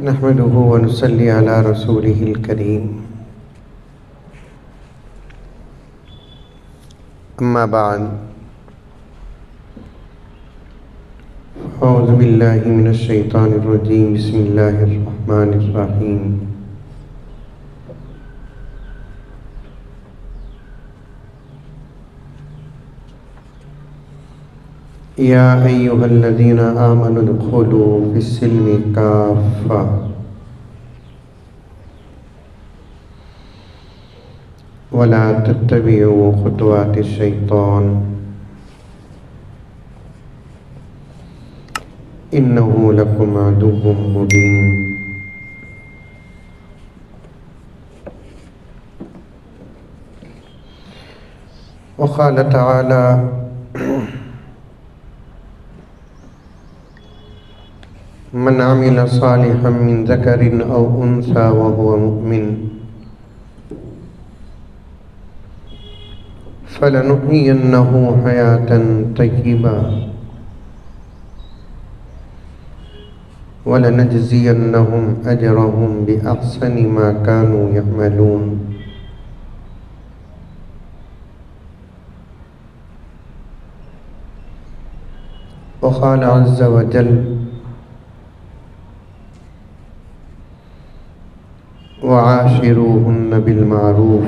नहमदुहु व नुसल्ली अला रसूलिहिल करीम। अम्मा बाद, औज़ु बिल्लाहि मिनश शैतानिर रजीम। बिस्मिल्लाहिर रहमानिर रहीम। या अय्युहल्लज़ीना आमनु उदखुलू फिस्सिल्मि काफ़्फ़ा वला तत्तबिउ खुतवातिश शैतान इन्नहु लकुम अदुव्वुम मुबीन। वक़ाल तआला मन अमिल सालिहम मिन ज़करिन औ उन्सा व हुवा मुमिन फलनुह्यियन्नहु हयातन तय्यिबा वलनजज़ियन्नहुम अजरहुम बिअहसनि मा कानू यअमलून। वक़ाल अज़्ज़ व जल वआशिरूहुन्न बिलमारूफ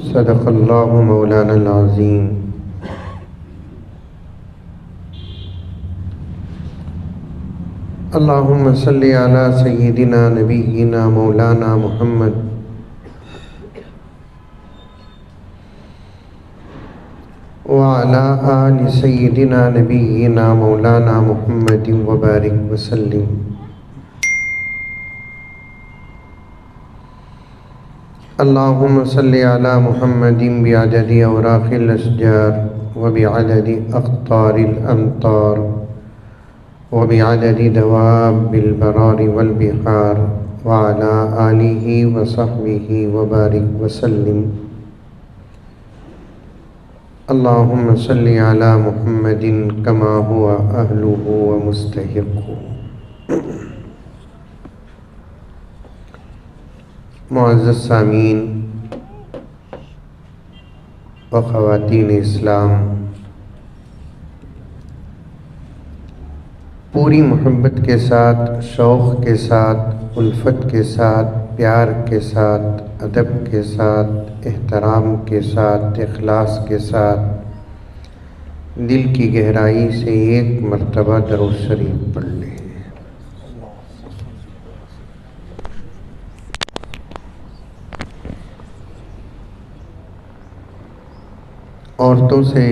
सदक़ल्लाहु मौलानल अज़ीम। अल्लाहुम्मा सल्लि अला सय्यिदिना नबिय्यिना मौलाना मुहम्मद व अला आलि सय्यिदिना नबिय्यिना मौलाना मुहम्मदिन व बारिक वसल्लिम। अल्लाहुम्मा सल्लि अला मुहम्मदिन बिअददि औराक़िल अशजार व बिअददि अक़तारिल अमतार व बिअददि दवाबिल बरारि वल बिहार व अला आलिहि व सहबिहि व बारिक वसल्लिम। अल्लाहुम्मा सल्लि अला मुहम्मदिन कमा हुवा अहलुहु व मुस्तहिक़्क़ुहु। मुअज़्ज़ज़ सामीन व ख़वातीन इस्लाम, पूरी मोहब्बत के साथ, शौक़ के साथ, उल्फत के साथ, प्यार के साथ, अदब के साथ, एहतराम के साथ, इखलास के साथ, दिल की गहराई से एक मर्तबा दरूद शरीफ पढ़ लें। औरतों से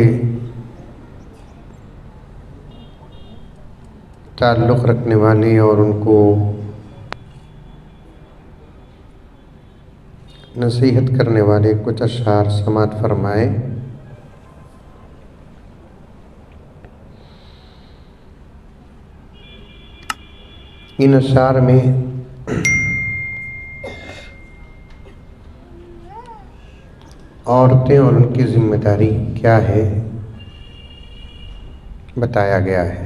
ताल्लुक़ रखने वाले और उनको नसीहत करने वाले कुछ अशआर समाअत फरमाए। इन अशआर में औरतें और उनकी जिम्मेदारी क्या है बताया गया है।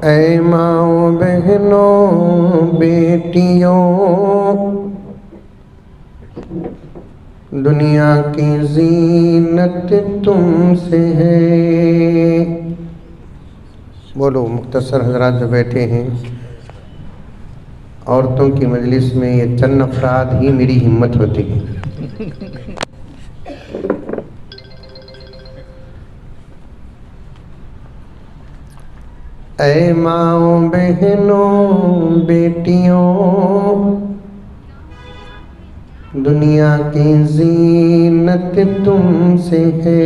ऐ माओ बहनों बेटियों, दुनिया की जीनत तुमसे है। बोलो मुख्तसर हजरात जो बैठे हैं, औरतों की मजलिस में ये चंद अफराद ही मेरी हिम्मत होती है। ऐ माओ बहनों बेटियों, दुनिया की जीनत तुमसे है।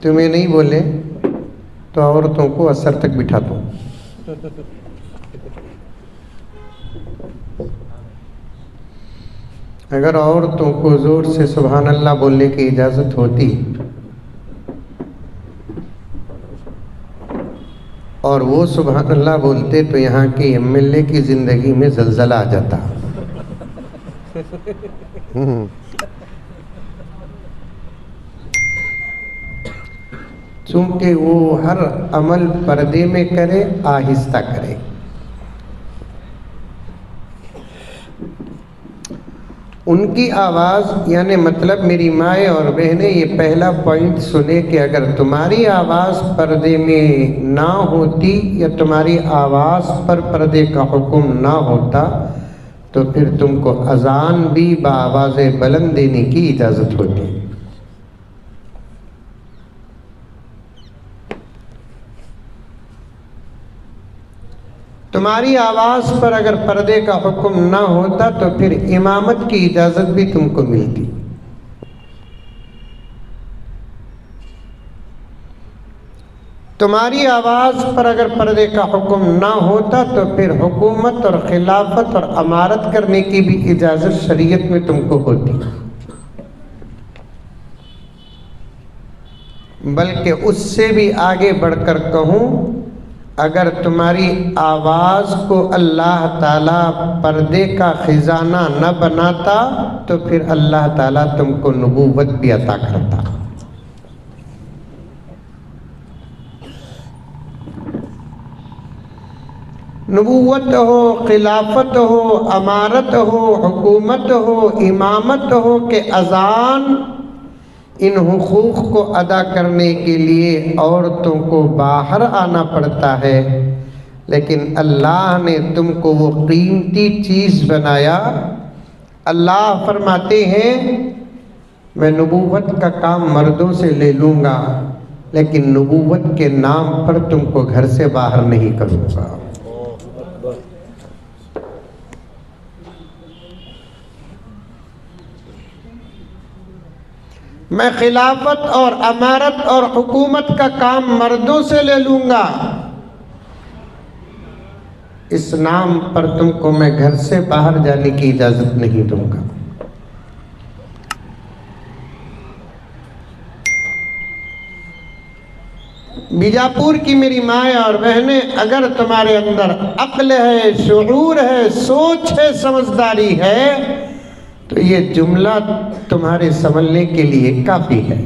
तुम्हें नहीं बोले तो औरतों को असर तक बिठा दो। अगर औरतों को जोर से सुभान अल्लाह बोलने की इजाज़त होती और वो सुभान अल्लाह बोलते तो यहाँ के एमएलए की ज़िंदगी में जलजला आ जाता। चूंकि वो हर अमल पर्दे में करे, आहिस्ता करे। उनकी आवाज़ यानी मतलब मेरी माएँ और बहनें ये पहला पॉइंट सुने कि अगर तुम्हारी आवाज़ पर्दे में ना होती या तुम्हारी आवाज़ पर पर्दे का हुक्म ना होता तो फिर तुमको अजान भी बाआवाज़ बुलंद देने की इजाज़त होती। तुम्हारी आवाज़ पर अगर पर्दे का हुक्म ना होता तो फिर इमामत की इजाज़त भी तुमको मिलती। तुम्हारी आवाज़ पर अगर पर्दे का हुक्म ना होता तो फिर हुकूमत और खिलाफत और अमारत करने की भी इजाज़त शरीयत में तुमको होती। बल्कि उससे भी आगे बढ़कर कहूँ, अगर तुम्हारी आवाज़ को अल्लाह ताला पर्दे का ख़जाना न बनाता तो फिर अल्लाह ताला तुमको नबूवत भी अता करता। नबूवत हो, खिलाफत हो, अमारत हो, हुकूमत हो, इमामत हो के अज़ान, इन हुकूक को अदा करने के लिए औरतों को बाहर आना पड़ता है। लेकिन अल्लाह ने तुमको वो कीमती चीज़ बनाया। अल्लाह फरमाते हैं मैं नबूवत का काम मर्दों से ले लूँगा लेकिन नबूवत के नाम पर तुमको घर से बाहर नहीं करूँगा। मैं खिलाफत और अमारत और हुकूमत का काम मर्दों से ले लूँगा, इस नाम पर तुमको मैं घर से बाहर जाने की इजाज़त नहीं दूंगा। बीजापुर की मेरी माएँ और बहनें, अगर तुम्हारे अंदर अक्ल है, शुऊर है, सोच है, समझदारी है तो ये जुमला तुम्हारे समझने के लिए काफ़ी है।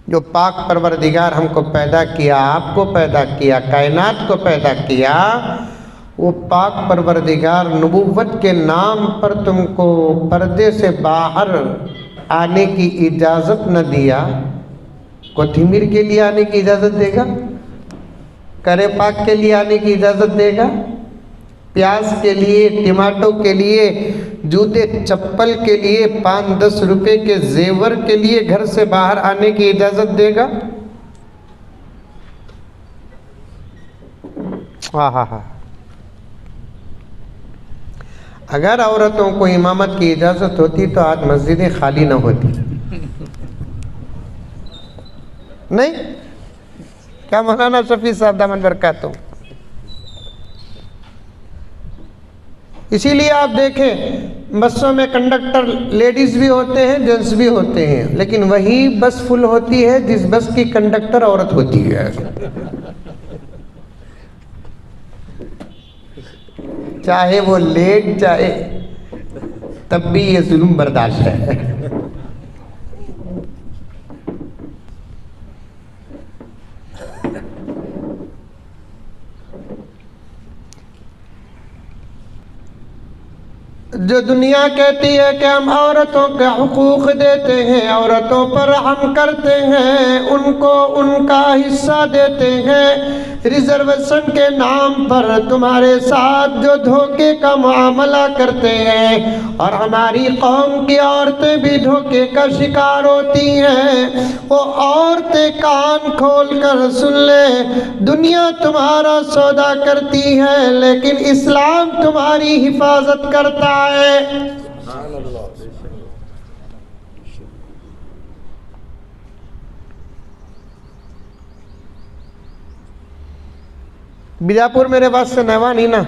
जो पाक परवरदिगार हमको पैदा किया, आपको पैदा किया, कायनात को पैदा किया, वो पाक परवरदिगार नबूवत के नाम पर तुमको पर्दे से बाहर आने की इजाज़त न दिया, कोथिमीर के लिए आने की इजाज़त देगा? करे पाक के लिए आने की इजाज़त देगा? प्याज के लिए, टमाटो के लिए, जूते चप्पल के लिए, 5-10 रुपए के जेवर के लिए घर से बाहर आने की इजाज़त देगा? हाँ। अगर औरतों को इमामत की इजाज़त होती तो आज मस्जिदें खाली न होती। नहीं क्या मौलाना शफी साहब दामन बरकातहू। इसीलिए आप देखें बसों में कंडक्टर लेडीज़ भी होते हैं, जेंट्स भी होते हैं, लेकिन वही बस फुल होती है जिस बस की कंडक्टर औरत होती है। चाहे वो लेट चाहे, तब भी ये जुल्म बर्दाश्त है। जो दुनिया कहती है कि हम औरतों के हुकूक देते हैं, औरतों पर हम करते हैं, उनको उनका हिस्सा देते हैं, रिजर्वेशन के नाम पर तुम्हारे साथ जो धोखे का मामला करते हैं, और हमारी कौम की औरतें भी धोखे का शिकार होती हैं, वो औरतें कान खोल कर सुन ले, दुनिया तुम्हारा सौदा करती है लेकिन इस्लाम तुम्हारी हिफाजत करता है। बीजापुर मेरे पास से नवा नहीं ना,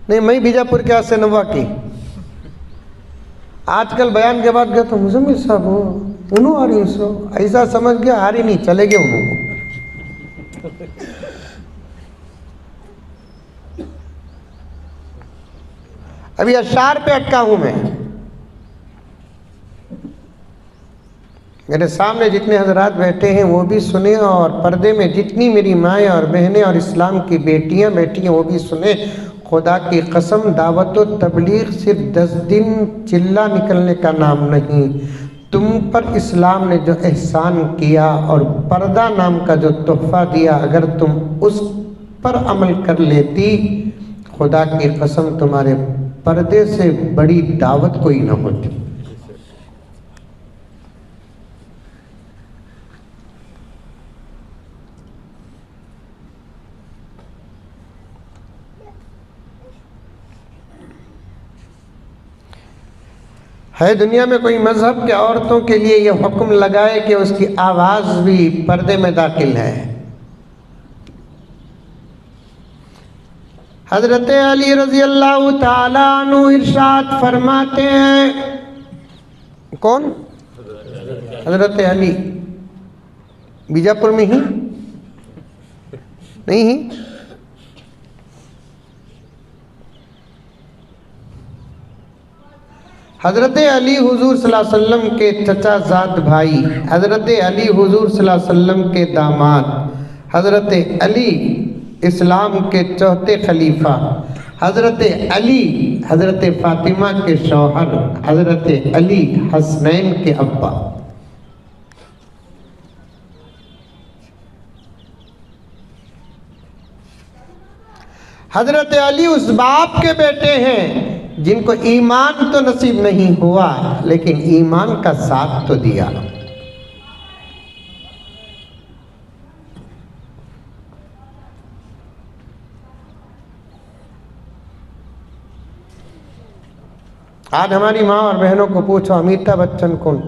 नहीं मैं बीजापुर के से नवा की आजकल बयान के बाद गया तो मुजम्मिल साहब हो उन्हों आ रही सो ऐसा समझ गया आ रही नहीं चले गए उन्हों। अभी अशार पे अटका हूं मैं। मेरे सामने जितने हजरात बैठे हैं वो भी सुने और पर्दे में जितनी मेरी माएँ और बहनें और इस्लाम की बेटियां बैठी हैं वो भी सुने। खुदा की कसम दावत व तबलीग सिर्फ 10 दिन चिल्ला निकलने का नाम नहीं, तुम पर इस्लाम ने जो एहसान किया और पर्दा नाम का जो तोहफा दिया, अगर तुम उस पर अमल कर लेती, खुदा की कसम तुम्हारे पर्दे से बड़ी दावत कोई न होती। है दुनिया में कोई मजहब के औरतों के लिए ये हुक्म लगाए कि उसकी आवाज़ भी पर्दे में दाखिल है। हजरत अली रजी अल्लाह ताला अन्हु इरशाद फरमाते हैं, कौन? हजरत अली। बीजापुर में ही नहीं ही? हज़रत अली हुजूर सल्लल्लाहु अलैहि वसल्लम के चचाजाद भाई, हज़रत अली हुजूर सल्लल्लाहु अलैहि वसल्लम के दामाद, हज़रत अली इस्लाम के चौथे खलीफा, हज़रत अली हज़रत फ़ातिमा के शौहर, हज़रत अली हसनैन के अब्बा। हज़रत अली उस बाप के बेटे हैं जिनको ईमान तो नसीब नहीं हुआ लेकिन ईमान का साथ तो दिया। आज हमारी माँ और बहनों को पूछो अमिताभ बच्चन कौन,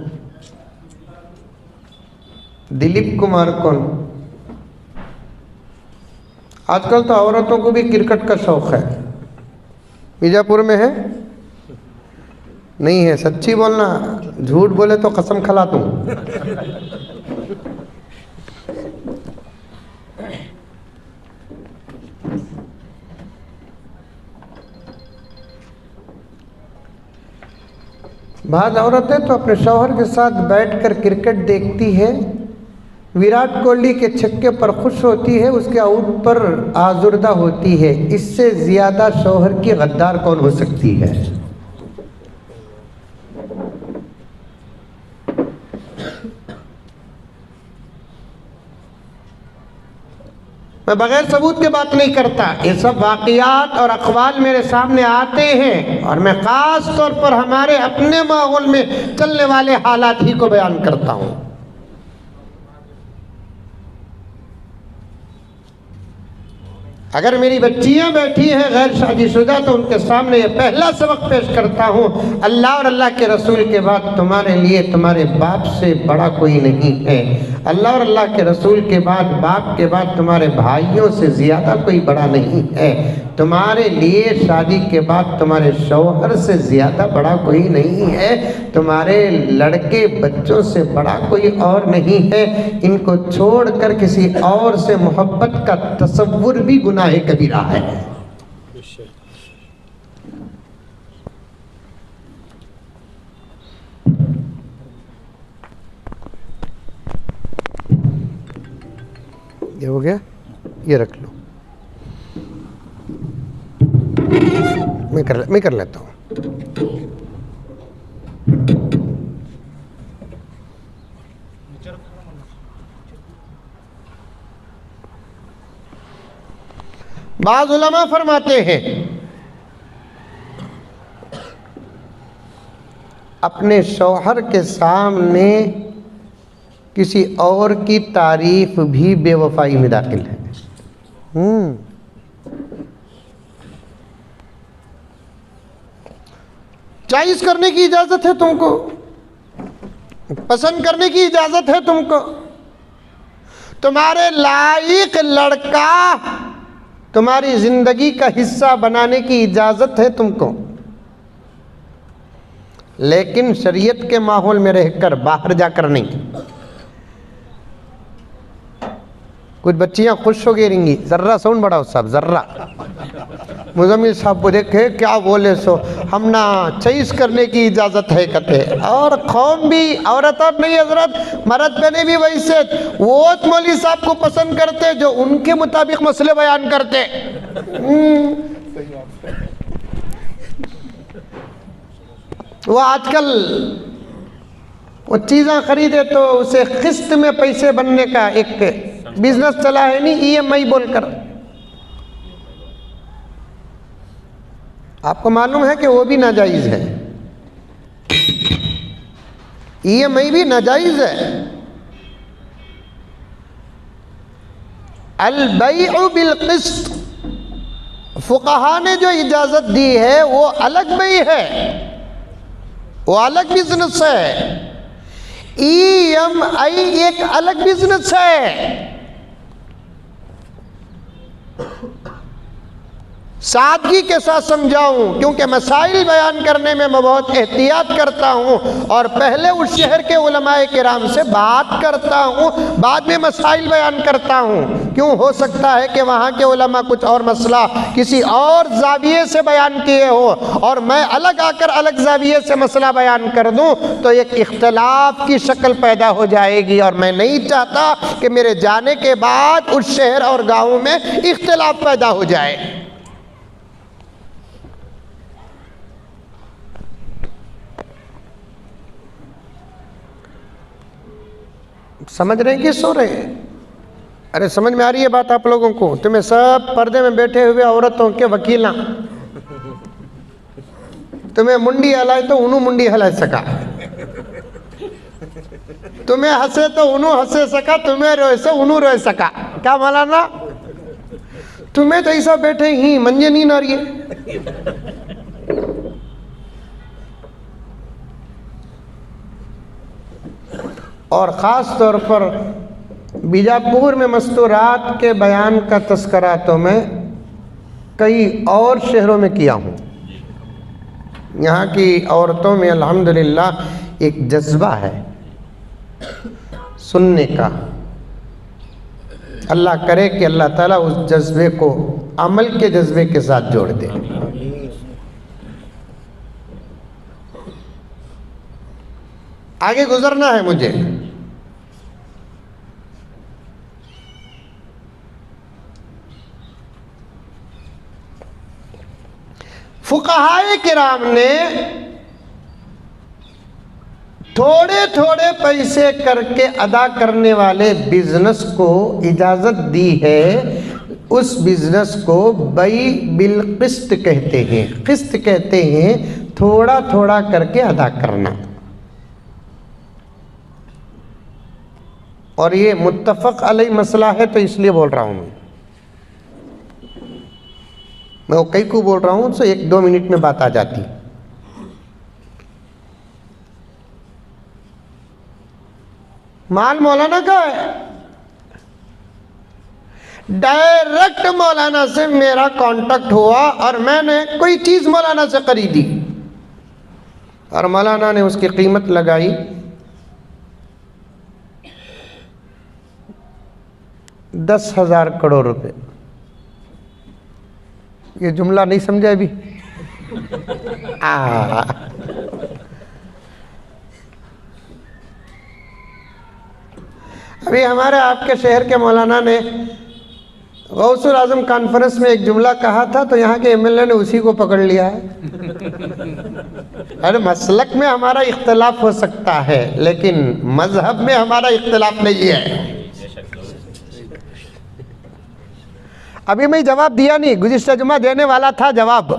दिलीप कुमार कौन। आजकल तो औरतों को भी क्रिकेट का शौक है। बीजापुर में है? नहीं है? सच्ची बोलना, झूठ बोले तो कसम खला दूं। बाद औरतें तो अपने शौहर के साथ बैठकर क्रिकेट देखती है, विराट कोहली के छक्के पर खुश होती है, उसके आउट पर आजुर्दा होती है। इससे ज्यादा शौहर की गद्दार कौन हो सकती है? मैं बगैर सबूत के बात नहीं करता, ये सब वाक़ियात और अक़वाल मेरे सामने आते हैं और मैं ख़ास तौर पर हमारे अपने माहौल में चलने वाले हालात ही को बयान करता हूँ। अगर मेरी बच्चियां बैठी हैं गैर शादीशुदा तो उनके सामने ये पहला सबक पेश करता हूँ, अल्लाह और अल्लाह के रसूल के बाद तुम्हारे लिए तुम्हारे बाप से बड़ा कोई नहीं है। अल्लाह और अल्लाह के रसूल के बाद, बाप के बाद तुम्हारे भाइयों से ज़्यादा कोई बड़ा नहीं है। तुम्हारे लिए शादी के बाद तुम्हारे शौहर से ज़्यादा बड़ा कोई नहीं है। तुम्हारे लड़के बच्चों से बड़ा कोई और नहीं है। इनको छोड़कर किसी और से मोहब्बत का तसव्वुर भी गुनाह कबीरा है। ये हो गया, ये रख लो, मैं कर लेता हूँ। बाज़ उलमा फरमाते हैं अपने शौहर के सामने किसी और की तारीफ भी बेवफाई में दाखिल है। चॉइस करने की इजाजत है तुमको, पसंद करने की इजाजत है तुमको। तुम्हारे लायक लड़का तुम्हारी जिंदगी का हिस्सा बनाने की इजाजत है तुमको। लेकिन शरीयत के माहौल में रहकर, बाहर जाकर नहीं। कुछ बच्चियां खुश हो गिरेंगी, जर्रा साउंड बढ़ाओ साहब, जर्रा। मुजम्मिल साहब को देखे क्या बोले सो, हम ना चईस करने की इजाज़त है कहते। और कौम भी, औरत और नहीं हजरत, मर्द बने भी वैसे वो मौलवी साहब को पसंद करते जो उनके मुताबिक मसले बयान करते। वो आजकल वो चीज़ें खरीदे तो उसे किस्त में पैसे बनने का एक बिजनेस चला है नहीं, EMI बोलकर। आपको मालूम है कि वो भी नाजायज है, EMI भी नाजायज है। अल बैउ बिल क़िस्त, फुक़हा ने जो इजाज़त दी है वो अलग बई है, वो अलग बिजनेस है। EMI एक अलग बिजनेस है। सादगी के साथ समझाऊं, क्योंकि मसाइल बयान करने में मैं बहुत एहतियात करता हूं और पहले उस शहर के उलमाए किराम से बात करता हूं, बाद में मसाइल बयान करता हूं। क्यों, हो सकता है कि वहां के उलमा कुछ और मसला किसी और जाविये से बयान किए हो और मैं अलग आकर अलग जाविये से मसला बयान कर दूं तो एक इख्तलाफ की शक्ल पैदा हो जाएगी, और मैं नहीं चाहता कि मेरे जाने के बाद उस शहर और गाँव में इख्तलाफ पैदा हो जाए। समझ रहे हैं कि सो रहे हैं? अरे समझ में आ रही है बात आप लोगों को? तुम्हें सब पर्दे में बैठे हुए औरतों के वकीला, तुम्हें मुंडी हलाए तो उन्हों मुंडी हला सका, तुम्हें हंसे तो उन्हों हंसे सका, तुम्हें रोए से उन्हों रोए सका। क्या मौलाना, तुम्हें तो ऐसा बैठे ही मंजे नहीं ना रही है। और ख़ास तौर पर बीजापुर में मस्तूरात के बयान का तस्करा तो मैं कई और शहरों में किया हूँ। यहाँ की औरतों में अल्हम्दुलिल्लाह एक जज्बा है सुनने का। अल्लाह करे कि अल्लाह ताला उस जज्बे को अमल के जज्बे के साथ जोड़ दे। आगे गुजरना है मुझे। फुक़हाए किराम ने थोड़े थोड़े पैसे करके अदा करने वाले बिजनेस को इजाज़त दी है। उस बिजनेस को बई बिल क़िस्त कहते हैं। क़िस्त कहते हैं थोड़ा थोड़ा करके अदा करना। और ये मुत्तफ़क़ अलैह मसला है तो इसलिए बोल रहा हूँ मैं वो कई को बोल रहा हूँ तो 1-2 मिनट में बात आ जाती। माल मौलाना का है, डायरेक्ट मौलाना से मेरा कांटेक्ट हुआ और मैंने कोई चीज़ मौलाना से खरीदी और मौलाना ने उसकी कीमत लगाई 10,000 करोड़ रुपए। ये जुमला नहीं समझा अभी? अभी हमारे आपके शहर के मौलाना ने गौसुल आजम कॉन्फ्रेंस में एक जुमला कहा था तो यहाँ के MLA ने उसी को पकड़ लिया है। अरे मसलक में हमारा इख्तलाफ हो सकता है लेकिन मजहब में हमारा इख्तलाफ नहीं है। अभी मैं जवाब दिया नहीं, गुज़िश्ता जुमा देने वाला था जवाब,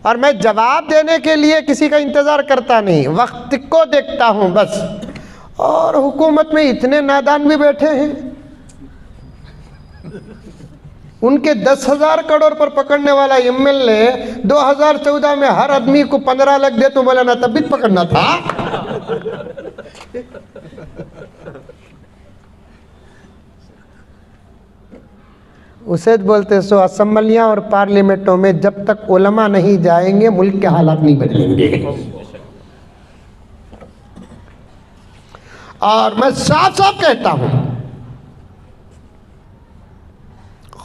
और मैं जवाब देने के लिए किसी का इंतज़ार करता नहीं, वक्त को देखता हूँ बस। और हुकूमत में इतने नादान भी बैठे हैं, उनके 10,000 करोड़ पर पकड़ने वाला MLA 2014 में हर आदमी को 15 लाख दे तो मौलाना तब भी पकड़ना था। उसे बोलते सो असम्बलियाँ और पार्लियामेंटों में जब तक उलमा नहीं जाएंगे मुल्क के हालात नहीं बदलेंगे। और मैं साफ साफ कहता हूं,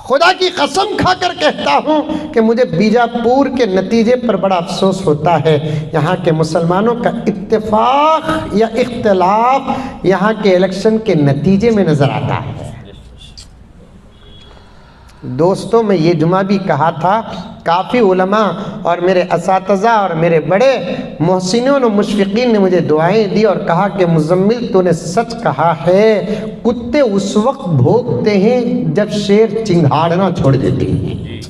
खुदा की कसम खाकर कहता हूं कि मुझे बीजापुर के नतीजे पर बड़ा अफसोस होता है। यहाँ के मुसलमानों का इत्तेफाक या इख्तिलाफ यहाँ के इलेक्शन के नतीजे में नजर आता है। दोस्तों, मैं ये जुमा भी कहा था, काफ़ी उलमा और मेरे असातिज़ा और मेरे बड़े मोहसिनों और मुशफ़िक़ीन ने मुझे दुआएं दी और कहा कि मुज़म्मिल तूने सच कहा है, कुत्ते उस वक्त भौंकते हैं जब शेर चिंघाड़ना छोड़ देते हैं।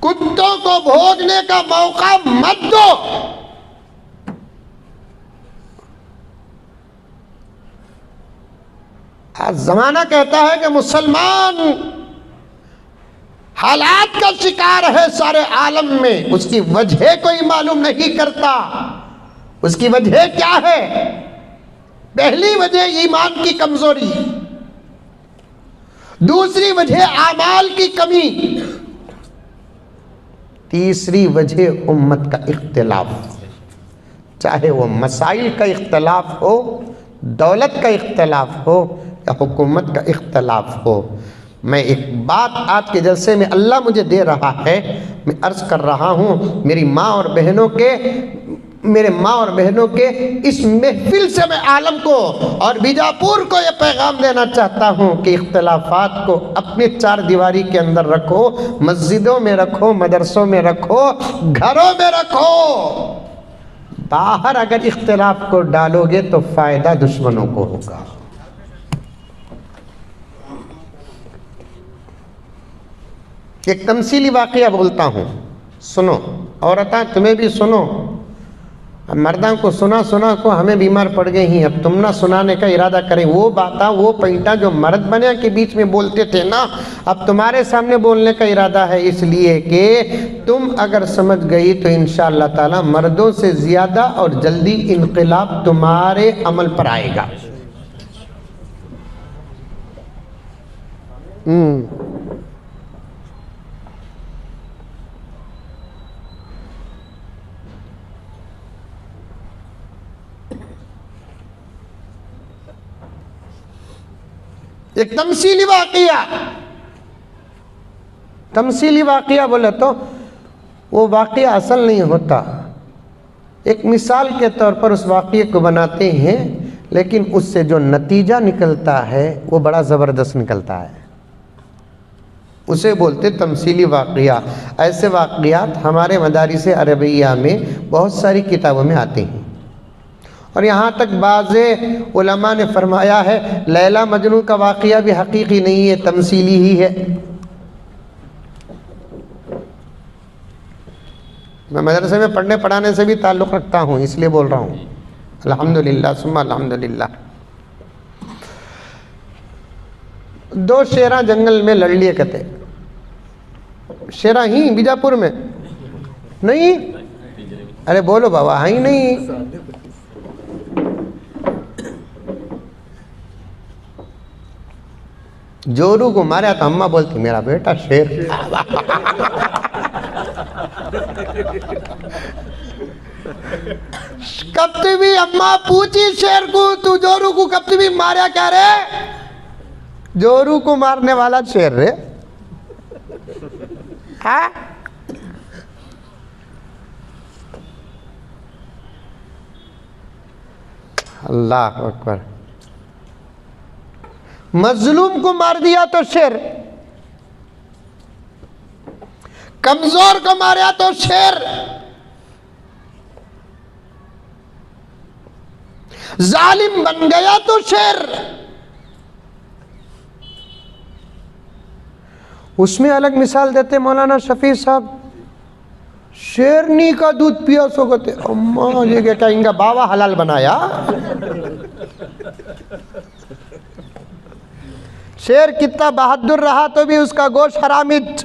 कुत्तों को भोगने का मौका मत दो। आज जमाना कहता है कि मुसलमान हालात का शिकार है सारे आलम में, उसकी वजह कोई मालूम नहीं करता। उसकी वजह क्या है? पहली वजह ईमान की कमजोरी, दूसरी वजह आमाल की कमी, तीसरी वजह उम्मत का इख्तिलाफ। चाहे वो मसाइल का इख्तिलाफ हो, दौलत का इख्तिलाफ हो या हुकूमत का इख्तिलाफ हो। मैं एक बात आज के जलसे में अल्लाह मुझे दे रहा है, मैं अर्ज़ कर रहा हूँ, मेरी माँ और बहनों के, मेरे माँ और बहनों के इस महफिल से मैं आलम को और बीजापुर को ये पैगाम देना चाहता हूँ कि इख्तिलाफात को अपनी चार दीवारी के अंदर रखो, मस्जिदों में रखो, मदरसों में रखो, घरों में रखो। बाहर अगर इख्तिलाफ को डालोगे तो फ़ायदा दुश्मनों को होगा। एक तमसीली वाक़या बोलता हूँ, सुनो। औरतें तुम्हें भी सुनो, अब मर्दां को सुना सुना को हमें बीमार पड़ गई ही। अब तुम ना सुनाने का इरादा करें, वो बातें वो पैंटा जो मर्द बने के बीच में बोलते थे ना, अब तुम्हारे सामने बोलने का इरादा है, इसलिए कि तुम अगर समझ गई तो इंशाअल्लाह ताला मर्दों से ज़्यादा और जल्दी इनक़िलाब तुम्हारे अमल पर आएगा। एक तमसीली वाक़या बोले तो वो वाक़या असल नहीं होता, एक मिसाल के तौर पर उस वाक़ये को बनाते हैं, लेकिन उससे जो नतीजा निकलता है वो बड़ा ज़बरदस्त निकलता है, उसे बोलते तमसीली वाक़या। ऐसे वाक़यात हमारे मदारिस अरबिया में बहुत सारी किताबों में आते हैं और यहाँ तक बाज़े उलमा ने फरमाया है लैला मजनू का वाक़या भी हकीकी नहीं है, तमसीली ही है। मैं मदरसे में पढ़ने पढ़ाने से भी ताल्लुक़ रखता हूँ, इसलिए बोल रहा हूँ। अल्हम्दुलिल्लाह सुम्मा अल्हम्दुलिल्लाह। दो शेरा जंगल में लड़ लिए कहते, शेरा ही बीजापुर में नहीं, अरे बोलो बाबा, हाँ ही नहीं। जोरू को मारा तो अम्मा बोलती मेरा बेटा शेर। कभी भी अम्मा पूछी शेर को, तू जोरू को कभी भी मारा क्या रे? जोरू को मारने वाला शेर रे। हाँ, अल्लाह अकबर। मजलूम को मार दिया तो शेर, कमजोर को मारा तो शेर, जालिम बन गया तो शेर। उसमें अलग मिसाल देते मौलाना शफी साहब, शेरनी का दूध पिया सो कहते अम्मा ये क्या इनका बाबा हलाल बनाया। शेर कितना बहादुर रहा तो भी उसका गोश्त हरामिज,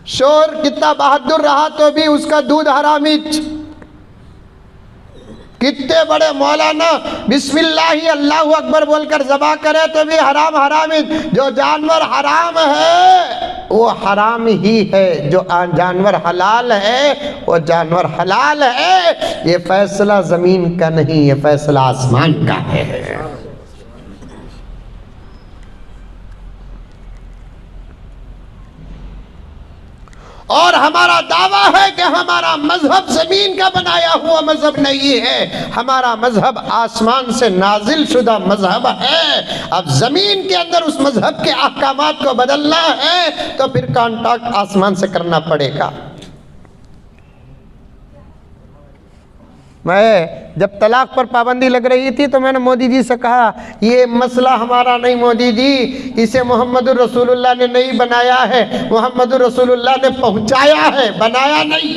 शोर कितना बहादुर रहा तो भी उसका दूध हरामिज। कितने बड़े मौलाना बिस्मिल्लाही अल्लाहु अकबर बोलकर ज़बा करे तो भी हराम हरामिज। जो जानवर हराम है वो हराम ही है, जो जानवर हलाल है वो जानवर हलाल है। ये फैसला ज़मीन का नहीं, ये फैसला आसमान का है। और हमारा दावा है कि हमारा मजहब जमीन का बनाया हुआ मजहब नहीं है, हमारा मजहब आसमान से नाजिल शुदा मजहब है। अब जमीन के अंदर उस मजहब के अहकामात को बदलना है तो फिर कॉन्टैक्ट आसमान से करना पड़ेगा। मैं जब तलाक पर पाबंदी लग रही थी तो मैंने मोदी जी से कहा ये मसला हमारा नहीं मोदी जी, इसे मोहम्मद रसूलुल्लाह ने नहीं बनाया है, मोहम्मद रसूलुल्लाह ने पहुंचाया है, बनाया नहीं।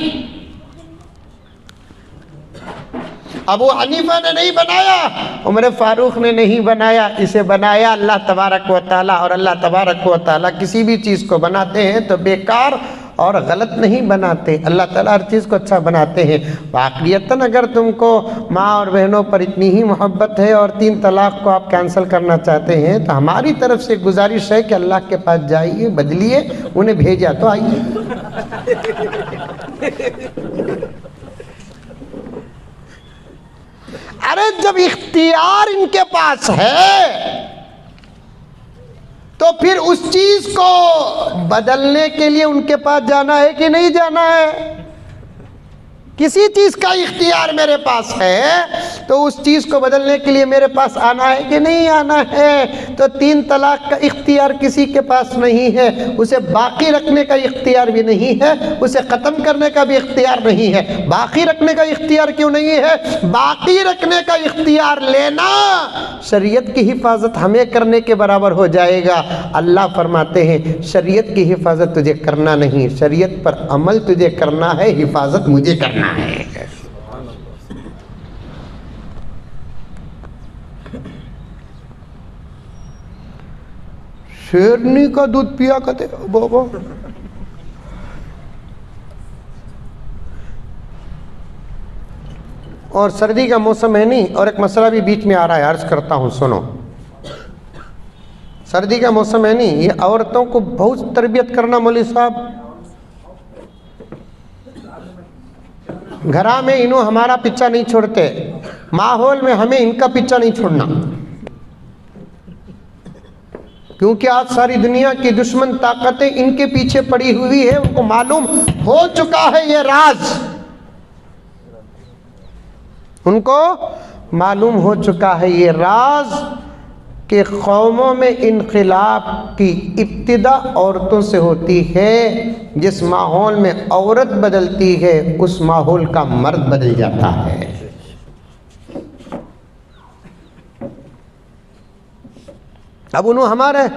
अबू हनीफा ने नहीं बनाया, उमर फारूक ने नहीं बनाया, इसे बनाया अल्लाह तबारक व तआला। और अल्लाह तबारक व तआला किसी भी चीज़ को बनाते हैं तो बेकार और गलत नहीं बनाते, अल्लाह ताला हर चीज़ को अच्छा बनाते हैं। वाक़ियतन अगर तुमको माँ और बहनों पर इतनी ही मोहब्बत है और 3 तलाक़ को आप कैंसिल करना चाहते हैं तो हमारी तरफ से गुजारिश है कि अल्लाह के पास जाइए, बदलिए, उन्हें भेजा तो आइए। अरे जब इख्तियार इनके पास है तो फिर उस चीज को बदलने के लिए उनके पास जाना है कि नहीं जाना है? किसी चीज का इख्तियार मेरे पास है तो उस चीज को बदलने के लिए मेरे पास आना है कि नहीं आना है? तो 3 तलाक का इख्तियार किसी के पास नहीं है, उसे बाकी रखने का इख्तियार भी नहीं है, उसे ख़त्म करने का भी इख्तियार नहीं है। बाकी रखने का इख्तियार क्यों नहीं है? बाकी रखने का इख्तियार लेना शरीयत की हिफाजत हमें करने के बराबर हो जाएगा। अल्लाह फरमाते हैं शरीयत की हिफाजत तुझे करना नहीं, शरीयत पर अमल तुझे करना है, हिफाजत मुझे करना है। शेरनी का दूध पिया करते बाबा। और सर्दी का मौसम है नहीं, और एक मसला भी बीच में आ रहा है, अर्ज करता हूं सुनो। सर्दी का मौसम है नहीं, ये औरतों को बहुत तरबियत करना मौलवी साहब। घरा में इन्हों हमारा पीछा नहीं छोड़ते, माहौल में हमें इनका पीछा नहीं छोड़ना, क्योंकि आज सारी दुनिया की दुश्मन ताकतें इनके पीछे पड़ी हुई है। उनको मालूम हो चुका है ये राज, उनको मालूम हो चुका है ये राज कि कौमों में इनक़िलाब की इब्तिदा औरतों से होती है। जिस माहौल में औरत बदलती है उस माहौल का मर्द बदल जाता है। अब उन्होंने हमारे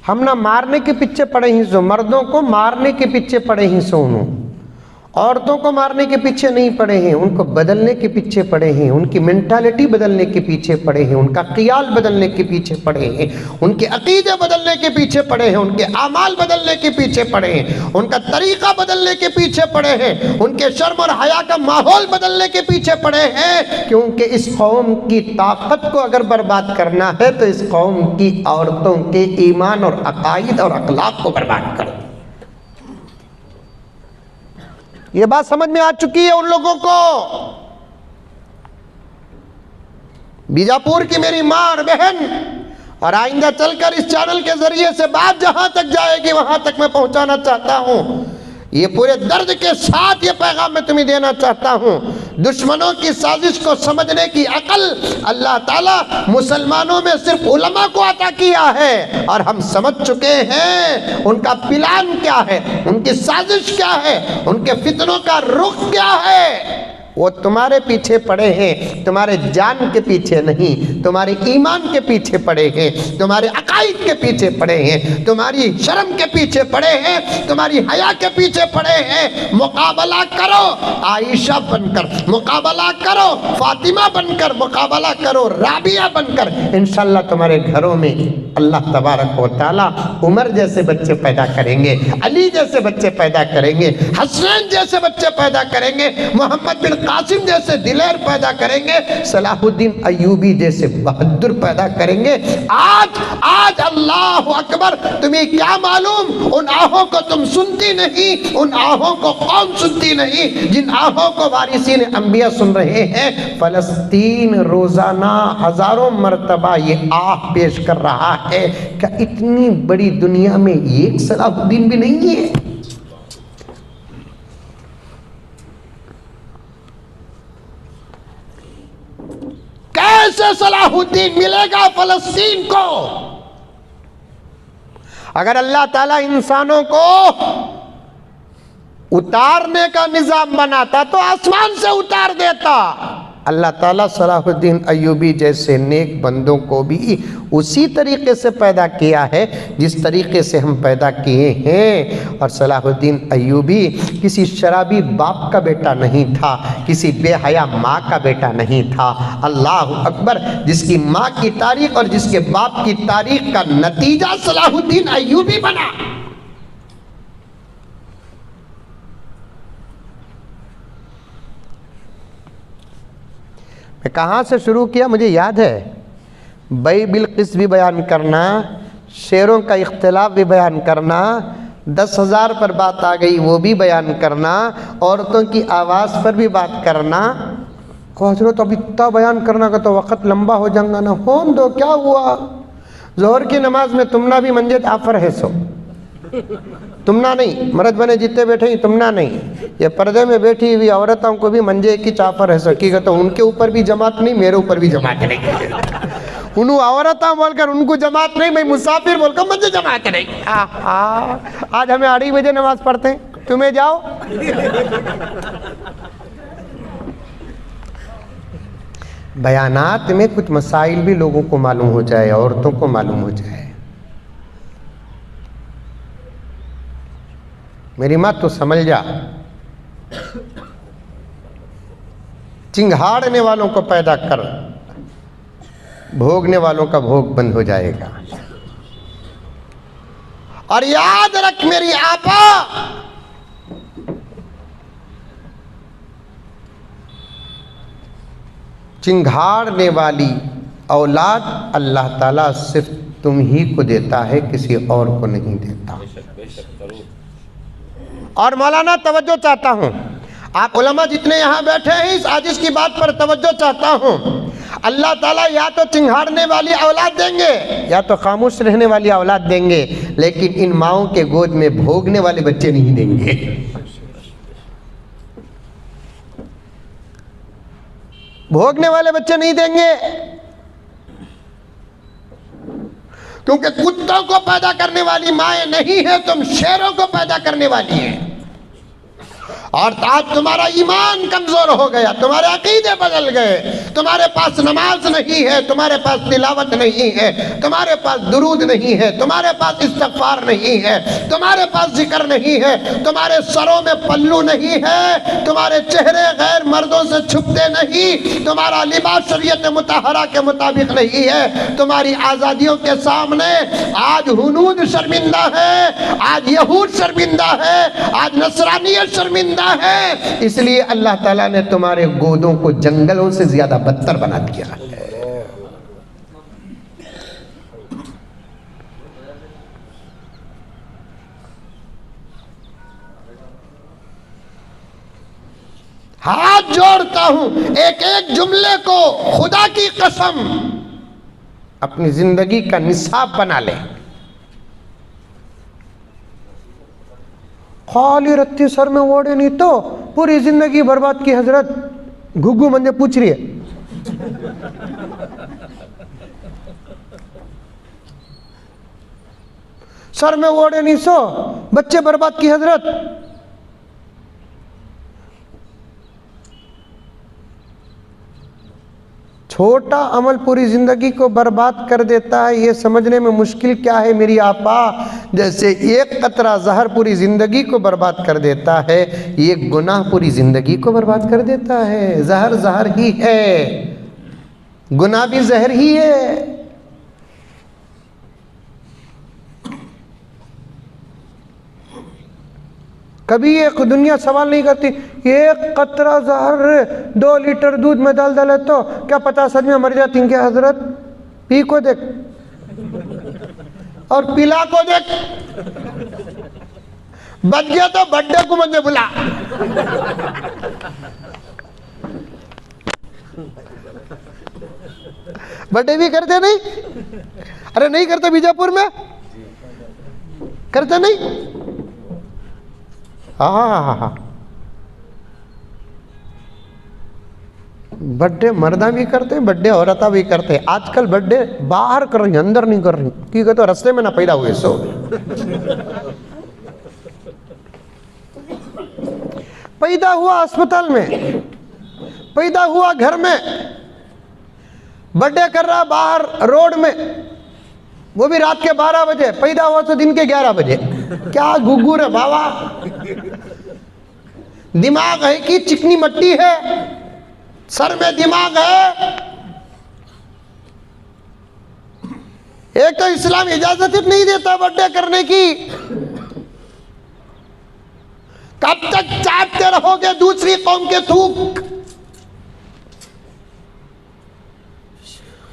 हम ना मारने के पीछे पड़े ही सो, मर्दों को मारने के पीछे पड़े ही सो, उन्होंने औरतों को मारने के पीछे नहीं पड़े हैं, उनको बदलने के पीछे पड़े हैं, उनकी मेंटालिटी बदलने के पीछे पड़े हैं, उनका क़ियाल बदलने के पीछे पड़े हैं, उनके अकीदे बदलने के पीछे पड़े हैं, उनके आमाल बदलने के पीछे पड़े हैं, उनका तरीक़ा बदलने के पीछे पड़े हैं, उनके शर्म और हया का माहौल बदलने के पीछे पड़े हैं। क्योंकि इस कौम की ताकत को अगर बर्बाद करना है तो इस कौम की औरतों के ईमान और अकायद और अखलाक को बर्बाद करो। ये बात समझ में आ चुकी है उन लोगों को। बीजापुर की मेरी माँ और बहन, और आइंदा चलकर इस चैनल के जरिए से बात जहां तक जाएगी वहां तक मैं पहुंचाना चाहता हूं। ये पूरे दर्द के साथ ये पैगाम मैं तुम्हें देना चाहता हूं। दुश्मनों की साजिश को समझने की अकल अल्लाह ताला मुसलमानों में सिर्फ उलमा को अता किया है, और हम समझ चुके हैं उनका प्लान क्या है, उनकी साजिश क्या है, उनके फितनों का रुख क्या है। वो तुम्हारे पीछे पड़े हैं, तुम्हारे जान के पीछे नहीं, तुम्हारे ईमान के पीछे पड़े हैं, तुम्हारे अकायद के पीछे पड़े हैं, तुम्हारी शर्म के पीछे पड़े हैं, तुम्हारी हया के पीछे पड़े हैं। मुकाबला करो आयशा बनकर, मुकाबला करो फातिमा बनकर, मुकाबला करो राबिया बनकर। इंशाअल्लाह तुम्हारे घरों में अल्लाह तबारक व तआला उमर जैसे बच्चे पैदा करेंगे, अली जैसे बच्चे पैदा करेंगे, हसनैन जैसे बच्चे पैदा करेंगे, मोहम्मद बिन कासिम जैसे दिलेर पैदा करेंगे, सलाहुद्दीन अय्यूबी जैसे बहादुर पैदा करेंगे। आज अल्लाह अकबर, तुम्हें क्या मालूम, उन आहों को तुम सुनती नहीं, उन आहों को कौन सुनती नहीं जिन आहों को वारिसीन अंबिया सुन रहे हैं। फलस्तीन रोजाना हजारों मर्तबा ये आह पेश कर रहा है। क्या इतनी बड़ी दुनिया में एक सलाहुद्दीन भी नहीं है? कैसे सलाहुद्दीन मिलेगा फलस्तीन को? अगर अल्लाह ताला इंसानों को उतारने का निजाम बनाता तो आसमान से उतार देता। अल्लाह ताला सलाहुद्दीन अय्यूबी जैसे नेक बंदों को भी उसी तरीके से पैदा किया है जिस तरीके से हम पैदा किए हैं। और सलाहुद्दीन अय्यूबी किसी शराबी बाप का बेटा नहीं था, किसी बेहया माँ का बेटा नहीं था। अल्लाह अकबर, जिसकी माँ की तारीख और जिसके बाप की तारीख का नतीजा सलाहुद्दीन अय्यूबी बना। मैं कहाँ से शुरू किया मुझे याद है, बई बिलकिस भी बयान करना, शेरों का इख्तिलाफ भी बयान करना, 10,000 पर बात आ गई वो भी बयान करना, औरतों की आवाज़ पर भी बात करना। हजरत अब इतना बयान करना का तो वक़्त लंबा हो जाएगा ना, होन दो, क्या हुआ। जोहर की नमाज में तुमना भी मंजे आफर है, सो तुमना नहीं, मर्द बने जितने बैठे ही तुमना नहीं, ये पर्दे में बैठी हुई औरतों को भी मंजे की चाफर है सकीगा। तो उनके ऊपर भी जमात नहीं, मेरे ऊपर भी जमात नहीं। उन औरतों बोलकर उनको जमात नहीं, मैं मुसाफिर बोलकर मुझे जमात नहीं। आज हमें 8 बजे नमाज पढ़ते हैं, तुम्हें जाओ। बयानात में कुछ मसाइल भी लोगों को मालूम हो जाए, औरतों को मालूम हो जाए। मेरी माँ तो समझ जा, चिंघाड़ने वालों को पैदा कर, भोगने वालों का भोग बंद हो जाएगा। और याद रख मेरी आपा, चिंघाड़ने वाली औलाद अल्लाह ताला सिर्फ तुम ही को देता है, किसी और को नहीं देता। और मौलाना तवज्जो चाहता हूँ, आप उलमा जितने यहाँ बैठे हैं इस आज की बात पर तवज्जो चाहता हूँ। अल्लाह ताला या तो चिंघाड़ने वाली औलाद देंगे या तो खामोश रहने वाली औलाद देंगे, लेकिन इन माओं के गोद में भोगने वाले बच्चे नहीं देंगे। भोगने वाले बच्चे नहीं देंगे, क्योंकि कुत्तों को पैदा करने वाली माएँ नहीं है, तुम शेरों को पैदा करने वाली हैं। और आज तुम्हारा ईमान कमजोर हो गया, तुम्हारे अकीदे बदल गए, तुम्हारे पास नमाज नहीं है, तुम्हारे पास तिलावत नहीं है, तुम्हारे पास दुरूद नहीं है, तुम्हारे पास इस्तिग़फ़ार नहीं है, तुम्हारे पास जिक्र नहीं है, तुम्हारे सरों में पल्लू नहीं है, तुम्हारे चेहरे गैर मर्दों से छुपते नहीं, तुम्हारा लिबास शरीयत मुतहरा के मुताबिक नहीं है, तुम्हारी आज़ादियों के सामने आज हुनूद शर्मिंदा है, आज यहूद शर्मिंदा है, आज नसरानियत शर्मिंदा है। इसलिए अल्लाह ताला ने तुम्हारे गोदों को जंगलों से ज्यादा बदतर बना दिया है। हाथ जोड़ता हूं, एक एक जुमले को खुदा की कसम अपनी जिंदगी का निसाब बना ले। खाली रत्ती सर में ओढ़े नहीं तो पूरी जिंदगी बर्बाद की। हजरत घुग्गू मंजे पूछ रही है, सर में ओढ़े नहीं सो बच्चे बर्बाद की। हजरत छोटा अमल पूरी जिंदगी को बर्बाद कर देता है, ये समझने में मुश्किल क्या है मेरी आपा। जैसे एक कतरा जहर पूरी जिंदगी को बर्बाद कर देता है, ये गुनाह पूरी जिंदगी को बर्बाद कर देता है। जहर जहर ही है, गुनाह भी जहर ही है। कभी एक दुनिया सवाल नहीं करती एक कतरा जहर 2 लीटर दूध में डाल डाले तो क्या पता सच में मर जाती क्या हजरत? पी को देख और पिला को देख, बच गया तो बर्थडे को मुझे बुला। बर्थडे भी करते नहीं? अरे नहीं करते बीजापुर में? करते नहीं? हाँ, बर्थडे मर्दा भी करते हैं, बर्थडे औरता भी करते हैं। आजकल बर्थडे बाहर कर रही, अंदर नहीं कर रही, क्योंकि तो रास्ते में ना पैदा हुए सो। पैदा हुआ अस्पताल में, पैदा हुआ घर में, बर्थडे कर रहा बाहर रोड में, वो भी रात के 12 बजे, पैदा हुआ तो दिन के 11 बजे। क्या गुगुर है बाबा? दिमाग है कि चिकनी मट्टी है? सर में दिमाग है? एक तो इस्लाम इजाजत नहीं देता बर्थडे करने की। कब तक चाटते रहोगे दूसरी कौम के थूक?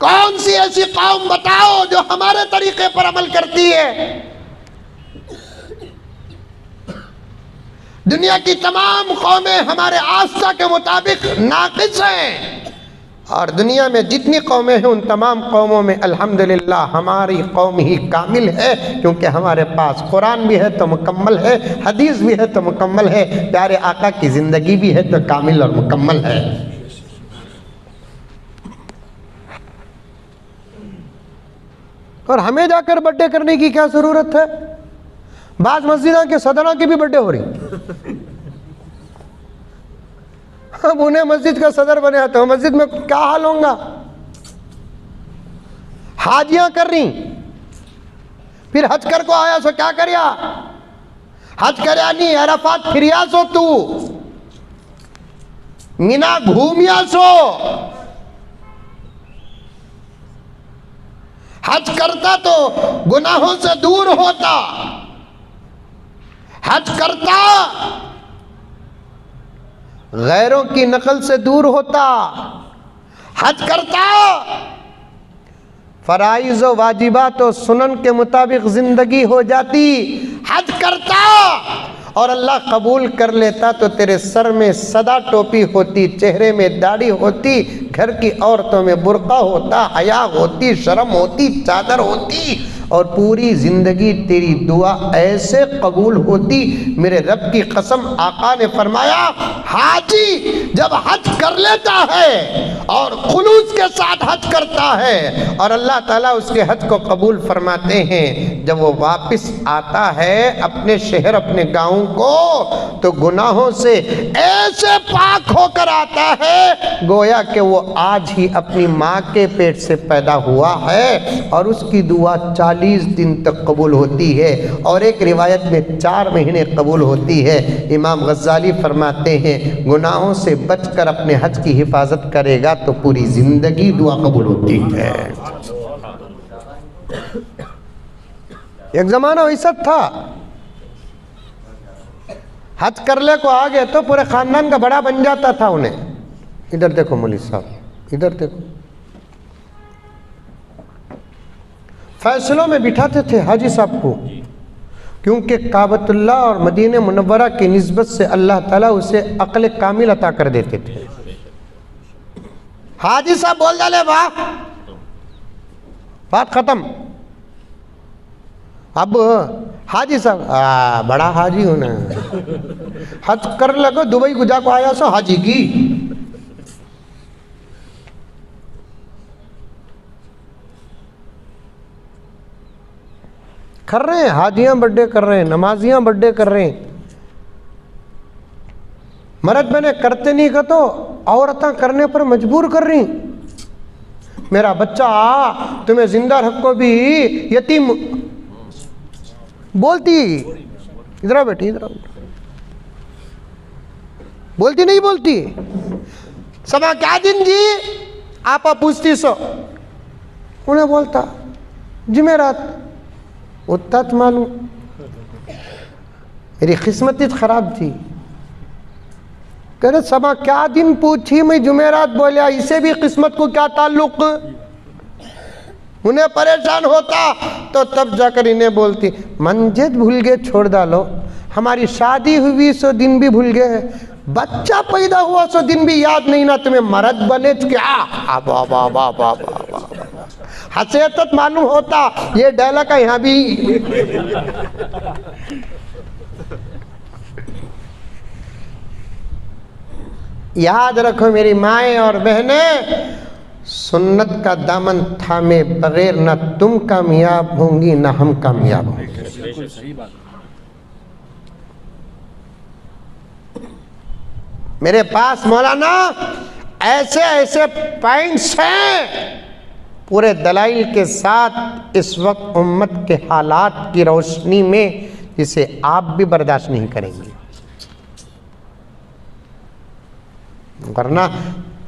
कौन सी ऐसी कौम बताओ जो हमारे तरीके पर अमल करती है? दुनिया की तमाम कौमें हमारे आस्था के मुताबिक नाकिस हैं, और दुनिया में जितनी कौमें हैं उन तमाम कौमों में अल्हम्दुलिल्लाह हमारी कौम ही कामिल है, क्योंकि हमारे पास कुरान भी है तो मुकम्मल है, हदीस भी है तो मुकम्मल है, प्यारे आका की ज़िंदगी भी है तो कामिल और मुकम्मल है। और हमें जाकर बर्थडे करने की क्या ज़रूरत है? बाज मस्जिदा के सदना की भी बर्थडे हो रही। हम उन्हें मस्जिद का सदर बने तो मस्जिद में क्या हाल होगा? हाजियां कर रही, फिर हज कर को आया सो क्या करिया? हज करया नहीं, अरफात फिरिया सो, तू मीना घूमिया सो। हज करता तो गुनाहों से दूर होता, हज करता गैरों की नकल से दूर होता, हज करता फराइज व वाजिबात और सुनन के मुताबिक जिंदगी हो जाती, हज करता और अल्लाह कबूल कर लेता तो तेरे सर में सदा टोपी होती, चेहरे में दाढ़ी होती, घर की औरतों में बुर्का होता, हया होती, शर्म होती, चादर होती, और पूरी ज़िंदगी तेरी दुआ ऐसे कबूल होती। मेरे रब की कसम, आका ने फरमाया हाजी जब हज कर लेता है और खुलूस के साथ हज करता है और अल्लाह ताला उसके हज को कबूल फरमाते हैं, जब वो वापस आता है अपने शहर अपने गाँव को तो गुनाहों से ऐसे पाक होकर आता है गोया कि वो आज ही अपनी माँ के पेट से पैदा हुआ है, और उसकी दुआ 40 दिन तक कबूल होती है, और एक रिवायत में 4 महीने कबूल होती है। इमाम गज़ाली फरमाते हैं गुनाहों से बचकर अपने हज की हिफाजत करेगा तो पूरी ज़िंदगी दुआ कबूल होती है। एक ज़माना वैसा था, हज कर ले को आ गए तो पूरे ख़ानदान का बड़ा बन जाता था उन्हें। इधर देखो मौलवी साहब, इधर देखो, फैसलों में बिठाते थे हाजी साहब को, क्योंकि काबतुल्लाह और मदीने मुनव्वरा की निस्बत से अल्लाह ताला उसे अक्ल कामिल अता कर देते थे। हाजी साहब बोल डाले वाह, बात खत्म। अब हाजी साहब बड़ा हाजी हूं ना, हज कर लगो दुबई गुजा को आया सो हाजी की। कर रहे हैं हाजियां बर्थडे कर रहे हैं, नमाजियां बर्थडे कर रहे हैं। मर्द मैंने करते नहीं का तो औरतें करने पर मजबूर कर रही। मेरा बच्चा तुम्हें जिंदा रखो भी यतीम बोलती, इधर बेटी इधर बोलती नहीं बोलती। समा क्या दिन जी आपा पूछती सो, उन्हें बोलता जुमेरात उतना मालूम मेरी किस्मत ही खराब थी। कह रहे समा क्या दिन पूछी, मैं जुमेरात बोलिया, इसे भी किस्मत को क्या ताल्लुक। उन्हें परेशान होता तो तब जाकर इन्हें बोलती मंजिल भूल गए, छोड़ डालो। हमारी शादी हुई सो दिन भी भूल गए, बच्चा पैदा हुआ सो दिन भी याद नहीं ना, तुम्हें मर्द बने क्या। बाबा बाबा हसीयत मालूम होता ये डायलॉग का यहाँ भी। याद रखो मेरी माएँ और बहनें, सुन्नत का दामन थामे बगैर न तुम कामयाब होंगी न हम कामयाब होंगे। मेरे पास मौलाना ऐसे ऐसे पॉइंट्स हैं पूरे दलाइल के साथ इस वक्त उम्मत के हालात की रोशनी में, जिसे आप भी बर्दाश्त नहीं करेंगे। वरना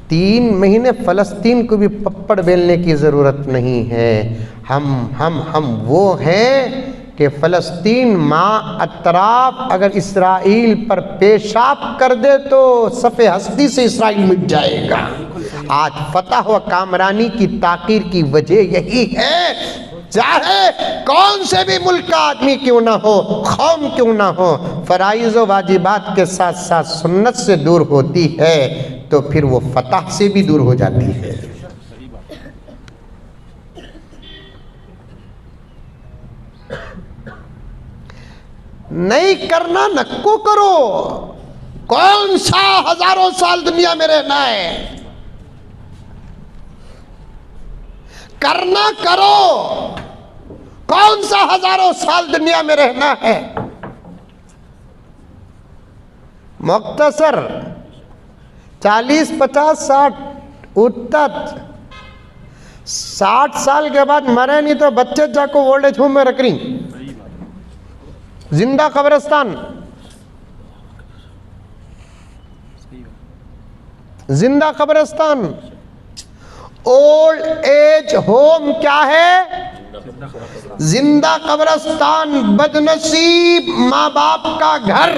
3 महीने फ़लस्तीन को भी पप्पड़ बेलने की ज़रूरत नहीं है। हम वो हैं कि फ़लस्तीन माँ अतराफ अगर इसराइल पर पेशाब कर दे तो सफ़े हस्ती से इसराइल मिट जाएगा। आज फतह व कामरानी की ताकीर की वजह यही है, चाहे कौन से भी मुल्क का आदमी क्यों ना हो, कौम क्यों ना हो, फराइज़ व वाजिबात के साथ साथ सुन्नत से दूर होती है तो फिर वो फतह से भी दूर हो जाती है। नहीं करना नक्को करो, कौन सा हजारों साल दुनिया में रहना है, करना करो, कौन सा हजारों साल दुनिया में रहना है। मुख्तसर 40, 50, 60 उत्तर 60 साल के बाद मरे नहीं तो बच्चे जाको ओल्ड एज होम में रख रही, जिंदा कब्रिस्तान, जिंदा कब्रिस्तान। ओल्ड एज होम क्या है? जिंदा कब्रिस्तान, बदनसीब माँ बाप का घर।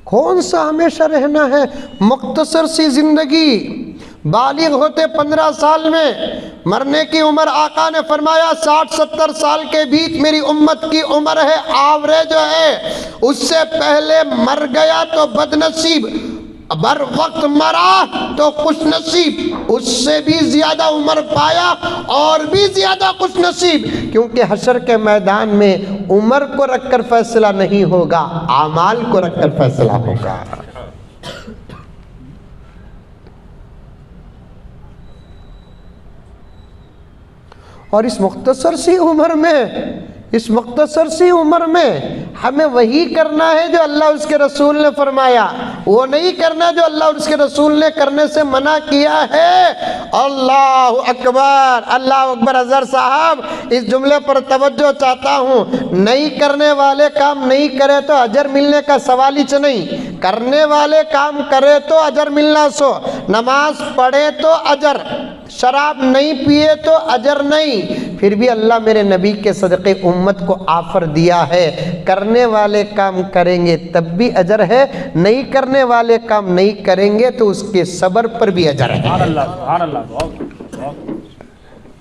कौन सा हमेशा रहना है? मुख्तसर सी जिंदगी। बालिग होते 15 साल में मरने की उम्र आका ने फरमाया 60-70 साल के बीच मेरी उम्मत की उम्र है, आवरेज है। उससे पहले मर गया तो बदनसीब, बर वक्त मरा तो खुश नसीब, उससे भी ज्यादा उम्र पाया और भी ज्यादा खुश नसीब। क्योंकि हशर के मैदान में उम्र को रखकर फैसला नहीं होगा, आमाल को रखकर फैसला होगा। और इस मुख्तसर सी उम्र में, इस मुख्तसर सी उम्र में हमें वही करना है जो अल्लाह उसके रसूल ने फरमाया, वो नहीं करना जो अल्लाह उसके रसूल ने करने से मना किया है। अल्लाह अकबर, अल्लाह अकबर। अजहर साहब इस जुमले पर तवज्जो चाहता हूँ, नहीं करने वाले काम नहीं करे तो अजर मिलने का सवाल ही नहीं, करने वाले काम करे तो अजर मिलना सो। नमाज पढ़े तो अजर, शराब नहीं पिए तो अजर नहीं। फिर भी अल्लाह मेरे नबी के सदक़े उम्मत को ऑफर दिया है, करने वाले काम करेंगे तब भी अजर है, नहीं करने वाले काम नहीं करेंगे तो उसके सब्र पर भी अजर है।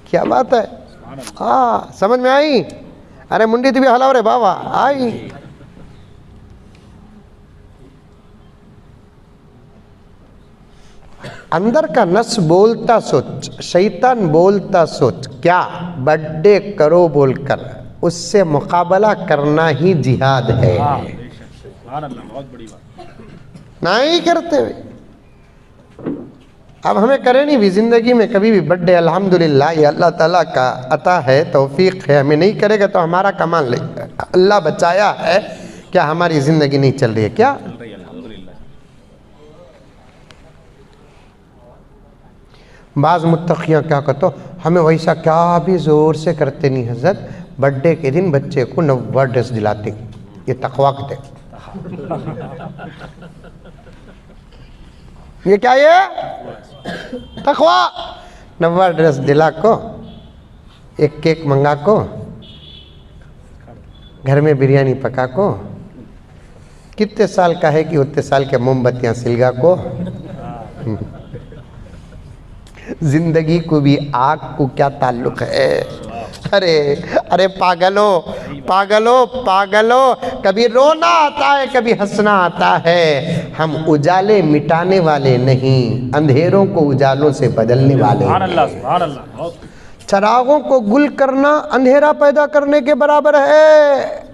क्या बात है? हाँ, समझ में आई? अरे मुंडी तो भी हलाओ रे बाबा, आई। अंदर का नस बोलता सोच, शैतान बोलता सोच, क्या बर्थडे करो बोलकर उससे मुकाबला करना ही जिहाद है। नहीं करते भाई। अब हमें करें नहीं भी ज़िंदगी में कभी भी बर्थडे, अल्हम्दुलिल्लाह ये अल्लाह ताला का अता है, तौफीक है। हमें नहीं करेगा तो हमारा कमाल ले, अल्लाह बचाया है। क्या हमारी ज़िंदगी नहीं चल रही है क्या? बाज़ मुत्तक़ियाँ क्या कहते हो, हमें वैसा क्या भी ज़ोर से करते नहीं हज़रत, बर्थडे के दिन बच्चे को नवा ड्रेस दिलाते, ये तकवा कहते। ये क्या ये तकवा। नवा ड्रेस दिला को, एक केक मंगा को, घर में बिरयानी पका को, कितने साल का है कि उतने साल के मोमबत्तियां सिलगा को, जिंदगी को भी आग को क्या ताल्लुक है। अरे अरे पागलो पागलो पागलो, कभी रोना आता है कभी हंसना आता है। हम उजाले मिटाने वाले नहीं, अंधेरों को उजालों से बदलने वाले। सुभान अल्लाह, सुभान अल्लाह। चरागों को गुल करना अंधेरा पैदा करने के बराबर है।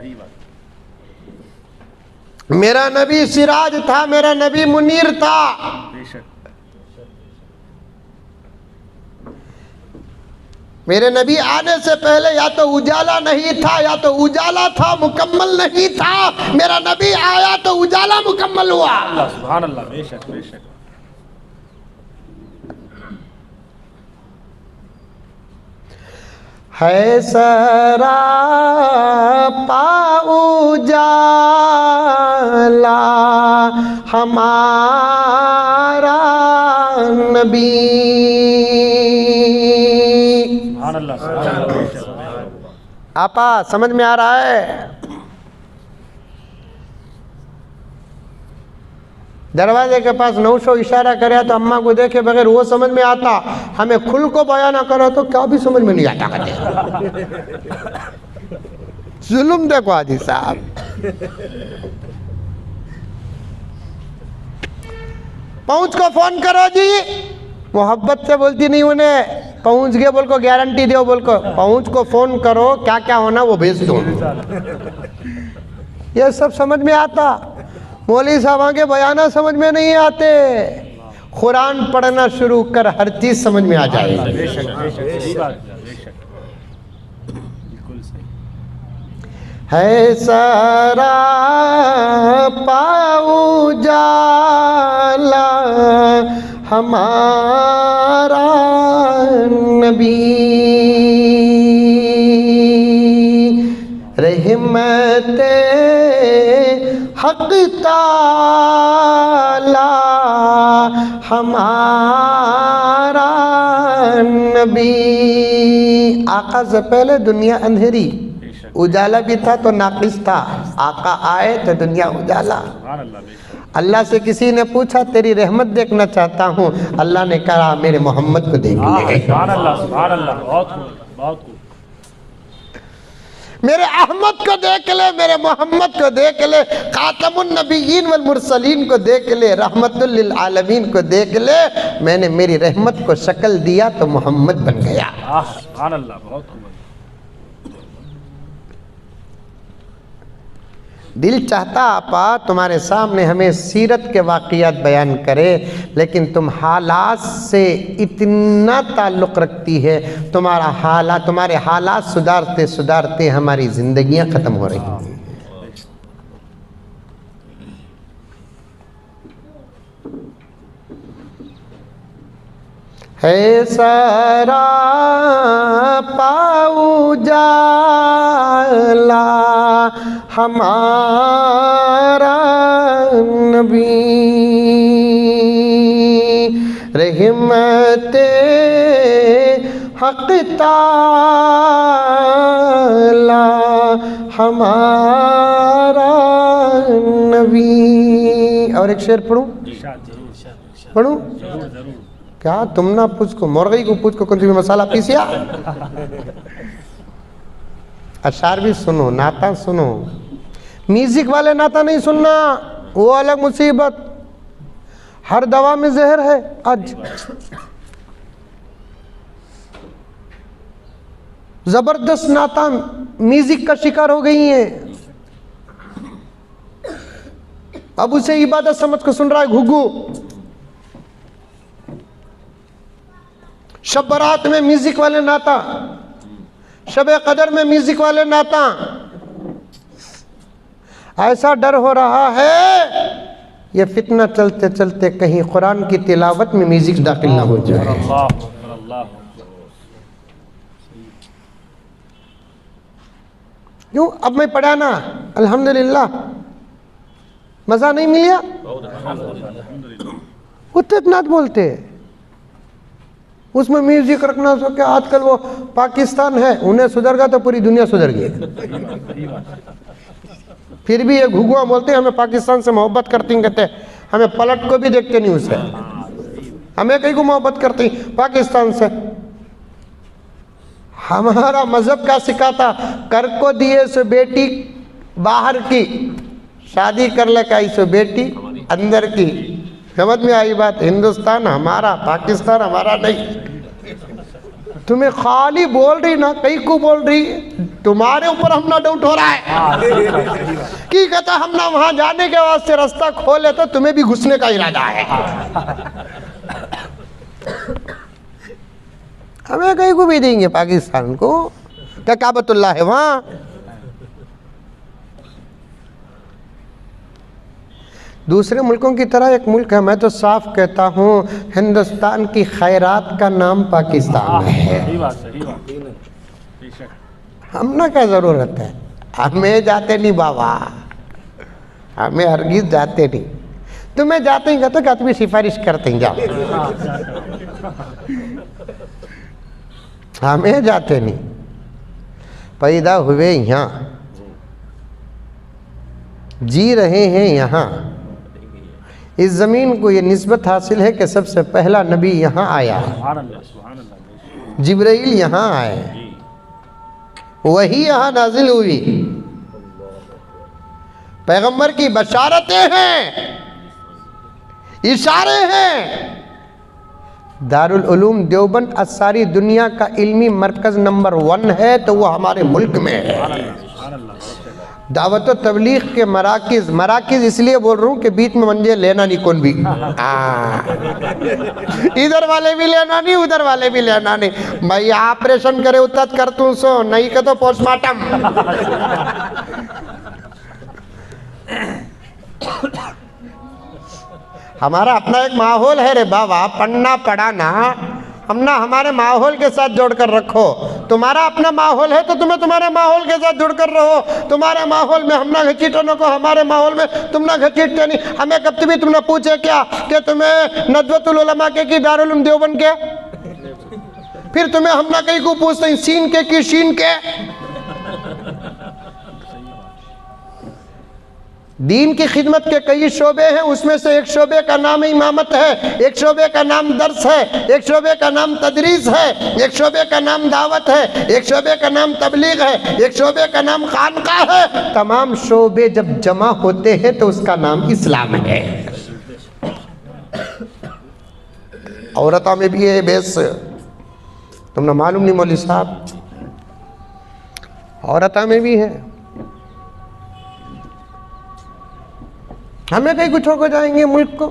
मेरा नबी सिराज था, मेरा नबी मुनीर था। बेशक। मेरे नबी आने से पहले या तो उजाला नहीं था या तो उजाला था मुकम्मल नहीं था। मेरा नबी आया तो उजाला मुकम्मल हुआ। अल्लाह, सुभान अल्लाह। बेशक बेशक। है सरा पाऊ जाला हमारा नबी। सुभान अल्लाह, सुभान अल्लाह। बेशक। आपा समझ में आ रहा है? दरवाजे के पास नौशो इशारा करे तो अम्मा को देखे बगैर वो समझ में आता, हमें खुल को बयान ना करो तो क्या भी समझ में नहीं आता। जुल्म देखो हाजी साहब। पहुंच को फोन करो जी, मोहब्बत से बोलती नहीं उन्हें, पहुंच गए बोल को गारंटी दो, बोल को पहुंच को फोन करो, क्या क्या होना वो भेज दो। ये सब समझ में आता। मौलवी साहब के बयाना समझ में नहीं आते। कुरान पढ़ना शुरू कर, हर चीज समझ में आ जाएगी। बेशक बेशक। सही बात है। बेशक बिल्कुल सही। है सारा पाऊ जाला हमारा नबी। रहमते हक ताला हमारा नबी। आका से पहले दुनिया अंधेरी, उजाला भी था तो नाकिस था। आका आए तो दुनिया उजाला। सुभान अल्लाह। बेशक। अल्लाह से किसी ने पूछा तेरी रहमत देखना चाहता हूँ, अल्लाह ने कहा मेरे मोहम्मद को देख ले। सुभान अल्लाह, सुभान अल्लाह। बहुत खूब, बहुत खूब। मेरे अहमद को देख ले, मेरे मोहम्मद को देख ले, खातमुन नबीयीन वल मुरसलीन को देख ले, रहमतुल लिल आलमीन को देख ले। मैंने मेरी रहमत को शक्ल दिया तो मोहम्मद बन गया। सुभान अल्लाह। बहुत खूब। दिल चाहता आपा तुम्हारे सामने हमें सीरत के वाक़ियात बयान करे, लेकिन तुम हालात से इतना ताल्लुक़ रखती है, तुम्हारे हालात सुधारते सुधारते हमारी ज़िंदगियाँ ख़त्म हो रही हैं। है सारा पाऊ जाला हमारा नबी। रहमते हक ताला हमारा नबी। और एक शेर पढ़ूं? पढ़ूं? क्या तुम ना पूछ को मुर्गी को पूछ को कौन सी मसाला पीसिया। अशार भी सुनो, नाता सुनो, म्यूजिक वाले नाता नहीं सुनना, वो अलग मुसीबत। हर दवा में जहर है। आज जबरदस्त नाता म्यूजिक का शिकार हो गई है। अब उसे इबादत समझ कर सुन रहा है घुघू। शब बारात में म्यूजिक वाले नाता, शब कदर में म्यूजिक वाले नाता। ऐसा डर हो रहा है ये फितना चलते चलते कहीं कुरान की तिलावत में म्यूजिक दाखिल ना हो जाए। क्यों? अब मैं पढ़ा ना, अल्हम्दुलिल्लाह, मजा नहीं मिला। उत्तेजनात बोलते हैं, उसमें म्यूजिक रखना सो क्या। आजकल वो पाकिस्तान है, उन्हें सुधर गया तो पूरी दुनिया सुधर गई। फिर भी ये घुघुआ बोलते हैं हमें पाकिस्तान से मोहब्बत करती हैं, कहते हैं हमें पलट को भी देखते नहीं उसे, हमें कहीं को मोहब्बत करती पाकिस्तान से। हमारा मजहब क्या सिखाता, कर को दिए सो बेटी बाहर की, शादी कर ले का सो बेटी अंदर की। समझ में आई बात? हिंदुस्तान हमारा, पाकिस्तान हमारा नहीं। तुम्हें खाली बोल रही ना, कहीं को बोल रही, तुम्हारे ऊपर हम ना डाउट हो रहा है कि कहता हम ना वहां जाने के वास्ते रास्ता खोले तो तुम्हें भी घुसने का इरादा है। हमें कहीं को भी देंगे पाकिस्तान को, क्या काबतुल्लाह है वहां। दूसरे मुल्कों की तरह एक मुल्क है। मैं तो साफ कहता हूँ हिंदुस्तान की खैरात का नाम पाकिस्तान है। सही बात, सही बात, बेशक। हम ना क्या ज़रूरत है, हमें जाते नहीं बाबा, हमें हरगिज़ जाते नहीं। तुम्हें जाते ही कहते क्या तुम्हें सिफारिश करते हैं, जाओ। हमें जाते नहीं। पैदा हुए यहाँ, जी रहे हैं यहाँ। इस ज़मीन को ये निस्बत हासिल है कि सबसे पहला नबी यहाँ आया, सुभान अल्लाह, सुभान अल्लाह। जिब्राइल यहाँ आए, वही यहाँ नाजिल हुई। पैगंबर की बशारतें हैं, इशारे हैं। दारुल उलूम देवबंद आज सारी दुनिया का इल्मी मरकज़ नंबर 1 है, तो वो हमारे मुल्क में है। दावत तबलीग के मराकिज़ इसलिए बोल रहा हूँ कि बीच में मंजे लेना नहीं कौन भी। इधर वाले भी लेना नहीं, उधर वाले भी लेना नहीं। भाई ऑपरेशन करे उतना कर तू सो, नहीं के तो पोस्टमार्टम। हमारा अपना एक माहौल है रे बाबा, पढ़ना पढ़ाना हम ना हमारे माहौल के साथ जोड़कर रखो। तुम्हारा अपना माहौल है तो तुम्हें तुम्हारे माहौल के साथ जुड़कर रहो। तुम्हारे माहौल में हम ना घसीटो न को, हमारे माहौल में तुम ना घसीटते नहीं। हमें कब भी तुमने पूछे क्या कि तुम्हें नदवतुल उलमा के की दारुल उलूम देवबंद के, फिर तुम्हें हम ना कहीं को पूछते हैं सीन के की शीन के। दीन की खिदमत के कई शोबे हैं, उसमें से एक शोबे का नाम इमामत है, एक शोबे का नाम दर्स है, एक शोबे का नाम तदरीस है, एक शोबे का नाम दावत है, एक शोबे का नाम तबलीग है, एक शोबे का नाम खानका है। तमाम शोबे जब जमा होते हैं तो उसका नाम इस्लाम है। औरता में भी है बेस, तुमने मालूम नहीं मौलवी साहब, औरता में भी है। हमें कहीं कुछ होकर जाएंगे मुल्क को।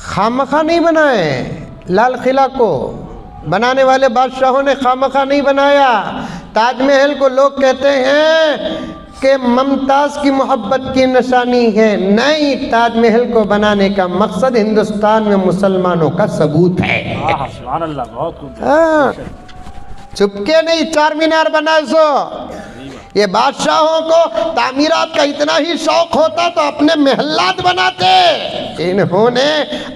खामखा नहीं बनाए, लाल किला को बनाने वाले बादशाहों ने खामखा नहीं बनाया। ताजमहल को लोग कहते हैं कि मुमताज़ की मोहब्बत की निशानी है, नहीं, ताजमहल को बनाने का मकसद हिंदुस्तान में मुसलमानों का सबूत है। सुभान अल्लाह, बहुत खूब। हाँ, चुपके नहीं चार मीनार बनाए सो। ये बादशाहों को तामीरात का इतना ही शौक होता तो अपने महल्लात बनाते। इन्होंने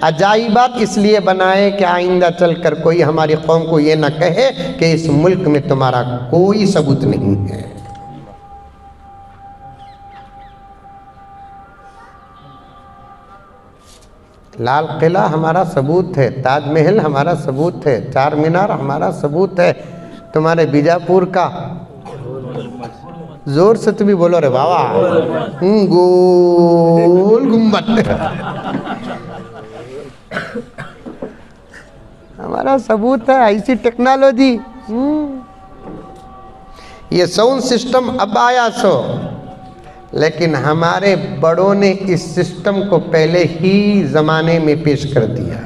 अजाइबात इसलिए बनाए कि आइंदा चलकर कोई हमारी कौम को ये ना कहे कि इस मुल्क में तुम्हारा कोई सबूत नहीं है। लाल किला हमारा सबूत है, ताजमहल हमारा सबूत है, चार मीनार हमारा सबूत है। तुम्हारे बीजापुर का जोर से तुम्हें बोलो रे बाबा, गोल गुम्बद हमारा सबूत है। ऐसी टेक्नोलॉजी, ये साउंड सिस्टम अब आया सो, लेकिन हमारे बड़ों ने इस सिस्टम को पहले ही ज़माने में पेश कर दिया।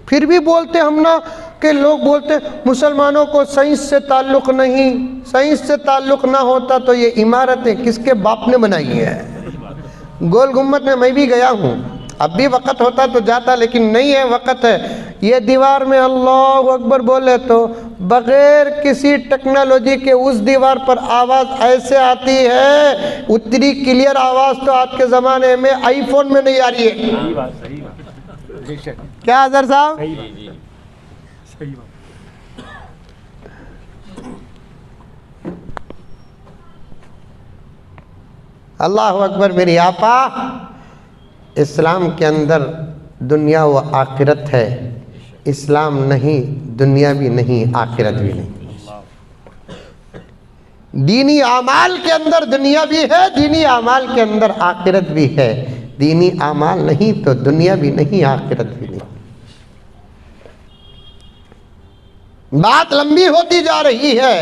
फिर भी बोलते हम ना कि लोग बोलते मुसलमानों को साइंस से ताल्लुक़ नहीं, साइंस से ताल्लुक़ ना होता तो ये इमारतें किसके बाप ने बनाई है। गोल गुम्बद में मैं भी गया हूँ, अब भी वक़्त होता तो जाता, लेकिन नहीं है, वक़्त है। ये दीवार में अल्लाह अकबर बोले तो बग़ैर किसी टेक्नोलॉजी के उस दीवार पर आवाज़ ऐसे आती है, उतनी क्लियर आवाज़ तो आज के ज़माने में आईफोन में नहीं आ रही है। सही बात, सही बात, बेशक, क्या अजहर साहब? सही बात, सही बात। अल्लाह अकबर। मेरी आपा, इस्लाम के अंदर दुनिया व आखिरत है, इस्लाम नहीं दुनिया भी नहीं, आखिरत भी नहीं। दीनी आमाल के अंदर दुनिया भी है, दीनी आमाल के अंदर आखिरत भी है। दीनी आमाल नहीं तो दुनिया भी नहीं, आखिरत भी नहीं। बात लंबी होती जा रही है।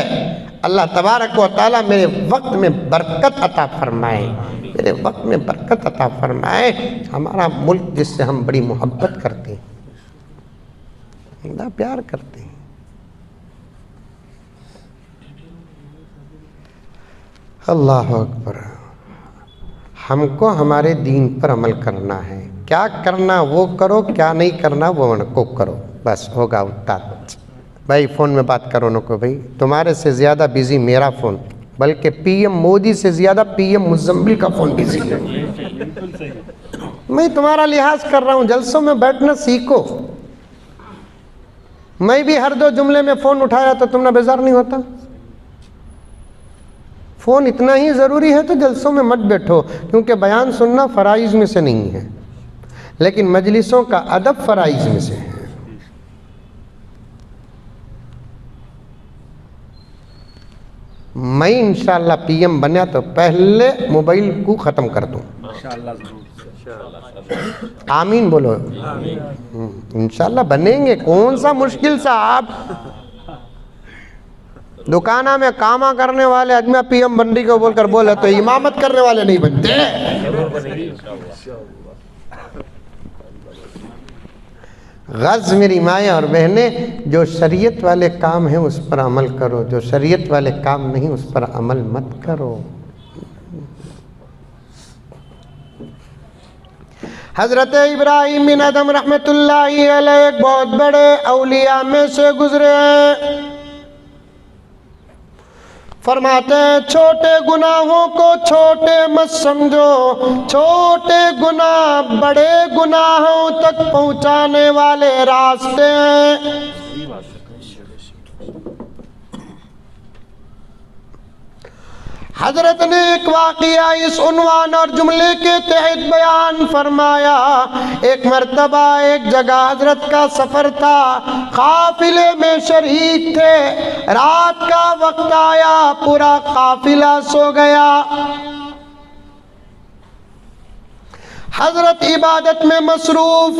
अल्लाह तबारक व तआला मेरे वक्त में बरकत अता फरमाए, मेरे वक्त में बरकत अता फरमाए। हमारा मुल्क जिससे हम बड़ी मोहब्बत करते हैं, बड़ा प्यार करते हैं। अल्लाह अकबर। हमको हमारे दीन पर अमल करना है। क्या करना वो करो, क्या नहीं करना वो को करो, बस होगा उतना। भाई फ़ोन में बात करो न को, भाई तुम्हारे से ज़्यादा बिज़ी मेरा फ़ोन, बल्कि पीएम मोदी से ज़्यादा पीएम मुज़म्मिल का फ़ोन बिज़ी है। मैं तुम्हारा लिहाज कर रहा हूँ, जलसों में बैठना सीखो। मैं भी हर 2 जुमले में फ़ोन उठाया तो तुमने बेजार नहीं होता? फ़ोन इतना ही ज़रूरी है तो जलसों में मत बैठो, क्योंकि बयान सुनना फ़राइज़ में से नहीं है, लेकिन मजलिसों का अदब फ़राइज़ में से है। मैं इंशाअल्लाह पीएम बना तो पहले मोबाइल को ख़त्म कर दूँ। आमीन बोलो। इंशाअल्लाह बनेंगे, कौन सा मुश्किल साहब। दुकाना में कामा करने वाले अजमा पीएम बंडी को बोलकर बोले तो इमामत करने वाले नहीं बनते। गज़ मेरी माएँ और बहनें, जो शरीयत वाले काम हैं उस पर अमल करो, जो शरीयत वाले काम नहीं उस पर अमल मत करो। हज़रत इब्राहीम बिन अदम रहमतुल्लाहि अलैह एक बहुत बड़े औलिया में से गुजरे हैं। फरमाते हैं छोटे गुनाहों को छोटे मत समझो, छोटे गुनाह बड़े गुनाहों तक पहुंचाने वाले रास्ते हैं। हजरत ने एक वाक़िया इस उन्वान और जुमले के तहत बयान फरमाया। एक मर्तबा एक जगह हजरत का सफ़र था, काफिले में शरीक थे। रात का वक्त आया, पूरा काफिला सो गया। हजरत इबादत में मसरूफ।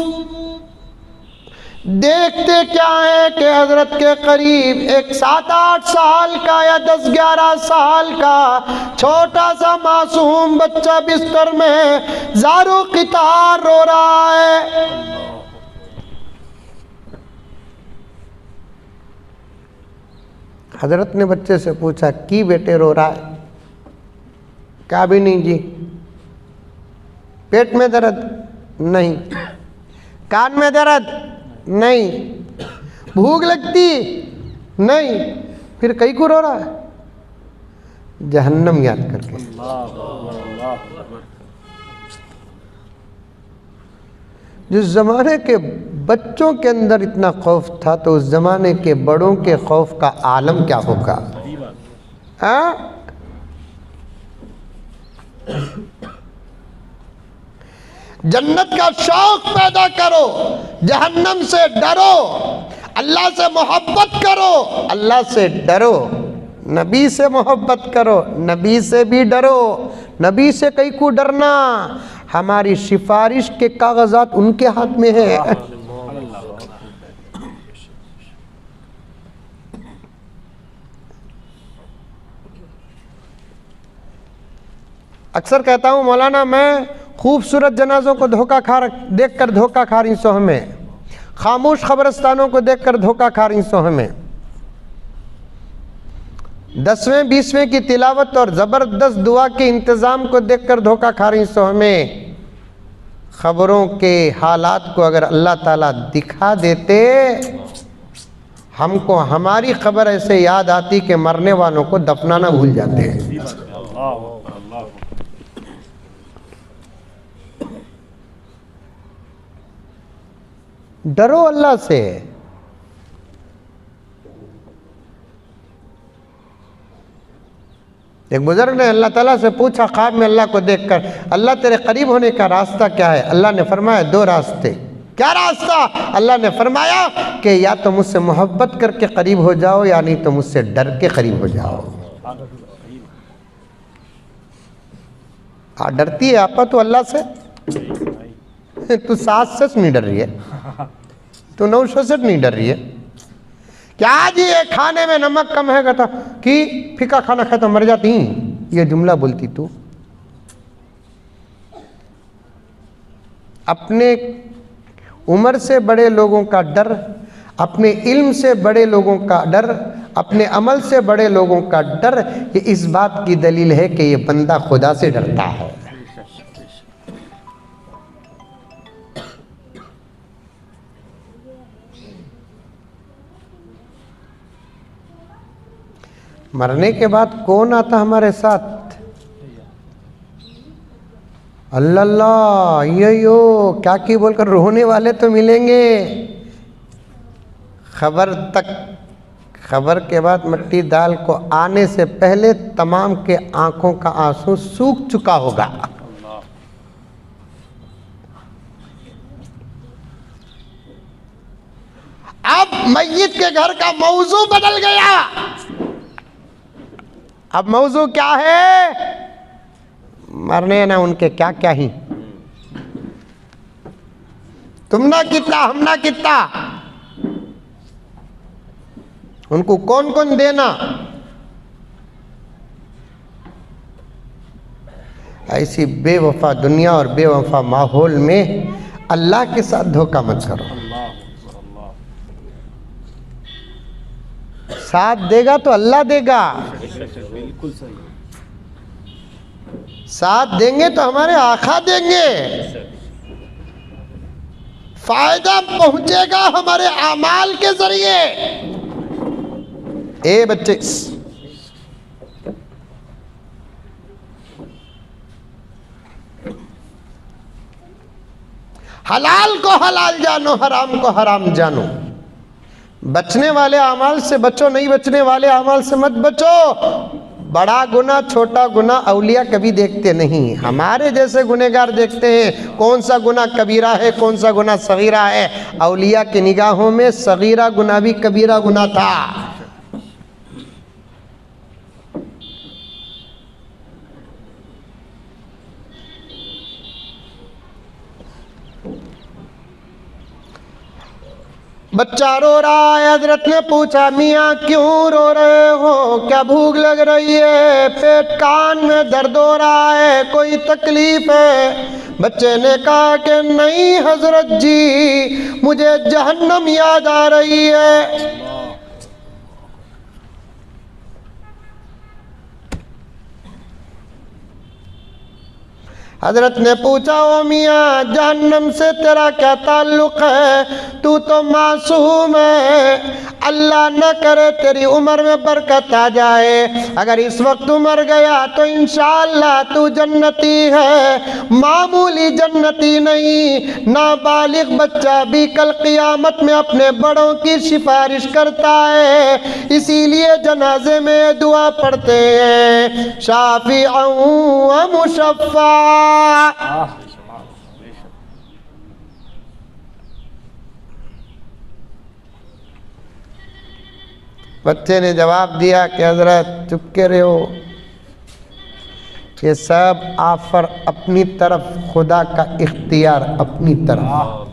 देखते क्या है कि हजरत के करीब एक 7-8 साल का या 10-11 साल का छोटा सा मासूम बच्चा बिस्तर में ज़ारो क़ितार रो रहा है। हजरत ने बच्चे से पूछा, की बेटे रो रहा है? क्या भी नहीं जी। पेट में दर्द? नहीं। कान में दर्द? नहीं। भूख लगती? नहीं। फिर कहीं को रो रहा है? जहन्नम याद करके। जिस जमाने के बच्चों के अंदर इतना खौफ था तो उस जमाने के बड़ों के खौफ का आलम क्या होगा? हाँ? जन्नत का शौक पैदा करो, जहन्नम से डरो, अल्लाह से मोहब्बत करो, अल्लाह से डरो, नबी से मोहब्बत करो, नबी से भी डरो। नबी से कहीं को डरना, हमारी सिफारिश के कागजात उनके हाथ में है। अक्सर कहता हूँ मौलाना, मैं खूबसूरत जनाजों को देखकर धोखा खा रही सो हमें, खामोश खबरस्तानों को देखकर धोखा खा रही सो हमें, 10वें 20वें की तिलावत और ज़बरदस्त दुआ के इंतज़ाम को देखकर धोखा खा रही सो हमें। ख़बरों के हालात को अगर अल्लाह ताला दिखा देते, हमको हमारी ख़बर ऐसे याद आती कि मरने वालों को दफनाना भूल जाते हैं। डरो अल्लाह से। एक बुजुर्ग ने अल्लाह ताला से पूछा ख्वाब में अल्लाह को देखकर, अल्लाह तेरे करीब होने का रास्ता क्या है? अल्लाह ने फरमाया 2 रास्ते। क्या रास्ता? अल्लाह ने फरमाया कि या तो मुझसे मोहब्बत करके करीब हो जाओ या नहीं तो मुझसे डर के करीब हो जाओ। डरती है आपा तो अल्लाह से? तू 7 नहीं डर रही है, तू 9 नहीं डर रही है क्या? जी ये खाने में नमक कम है कहता कि फीका खाना खाए तो मर जाती, ये जुमला बोलती तू। अपने उम्र से बड़े लोगों का डर, अपने इल्म से बड़े लोगों का डर, अपने अमल से बड़े लोगों का डर, ये इस बात की दलील है कि ये बंदा खुदा से डरता है। मरने के बाद कौन आता हमारे साथ? अल्लाह यो क्या की बोलकर रोने वाले तो मिलेंगे। खबर के बाद मट्टी दाल को आने से पहले तमाम के आंखों का आंसू सूख चुका होगा। अब मैयत के घर का मौजू बदल गया। अब मौजू क्या है? मरने ना उनके क्या क्या ही, तुम ना कितना हम ना कितना, उनको कौन कौन देना। ऐसी बेवफा दुनिया और बेवफा माहौल में अल्लाह के साथ धोखा मत करो। साथ देगा तो अल्लाह देगा, बिल्कुल सही। साथ देंगे तो हमारे आका देंगे, फायदा पहुंचेगा हमारे आमाल के जरिए। ए बच्चे, हलाल को हलाल जानो, हराम को हराम जानो। बचने वाले अमाल से बचो, नहीं बचने वाले अमाल से मत बचो। बड़ा गुनाह छोटा गुनाह औलिया कभी देखते नहीं, हमारे जैसे गुनहगार देखते हैं कौन सा गुनाह कबीरा है कौन सा गुनाह सगीरा है। औलिया की निगाहों में सगीरा गुनाह भी कबीरा गुनाह था। बच्चा रो रहा है, हजरत ने पूछा मियाँ क्यों रो रहे हो, क्या भूख लग रही है, पेट कान में दर्द हो रहा है, कोई तकलीफ है? बच्चे ने कहा कि नहीं हजरत जी, मुझे जहन्नम याद आ रही है। हजरत ने पूछा ओ मियाँ जहन्नम से तेरा क्या ताल्लुक़ है, तू तो मासूम है, अल्लाह न करे तेरी उम्र में बरकत आ जाए, अगर इस वक्त मर गया तो इंशाअल्लाह तू जन्नती है, मामूली जन्नती नहीं। नाबालिग बच्चा भी कल क़ियामत में अपने बड़ों की सिफारिश करता है, इसीलिए जनाजे में दुआ पढ़ते हैं शाफ़िअन व मुशफ़्फ़ा। बच्चे ने जवाब दिया कि हजरत चुप के रहो, ये सब आफर अपनी तरफ, खुदा का इख्तियार अपनी तरफ।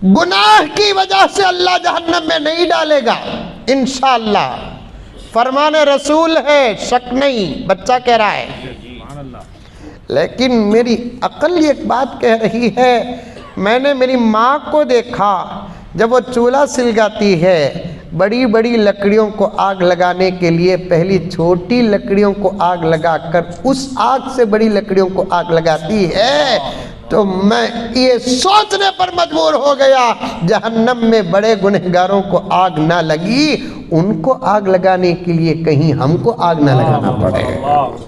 गुनाह की वजह से अल्लाह जहन्नम में नहीं डालेगा इंशाअल्लाह, फरमाने रसूल है, शक नहीं, बच्चा कह रहा है। लेकिन मेरी अक्ल एक बात कह रही है, मैंने मेरी माँ को देखा जब वो चूल्हा सिलगाती है, बड़ी बड़ी लकड़ियों को आग लगाने के लिए पहली छोटी लकड़ियों को आग लगाकर उस आग से बड़ी लकड़ियों को आग लगाती है, तो मैं ये सोचने पर मजबूर हो गया जहन्नम में बड़े गुनहगारों को आग ना लगी, उनको आग लगाने के लिए कहीं हमको आग ना लगाना पड़े।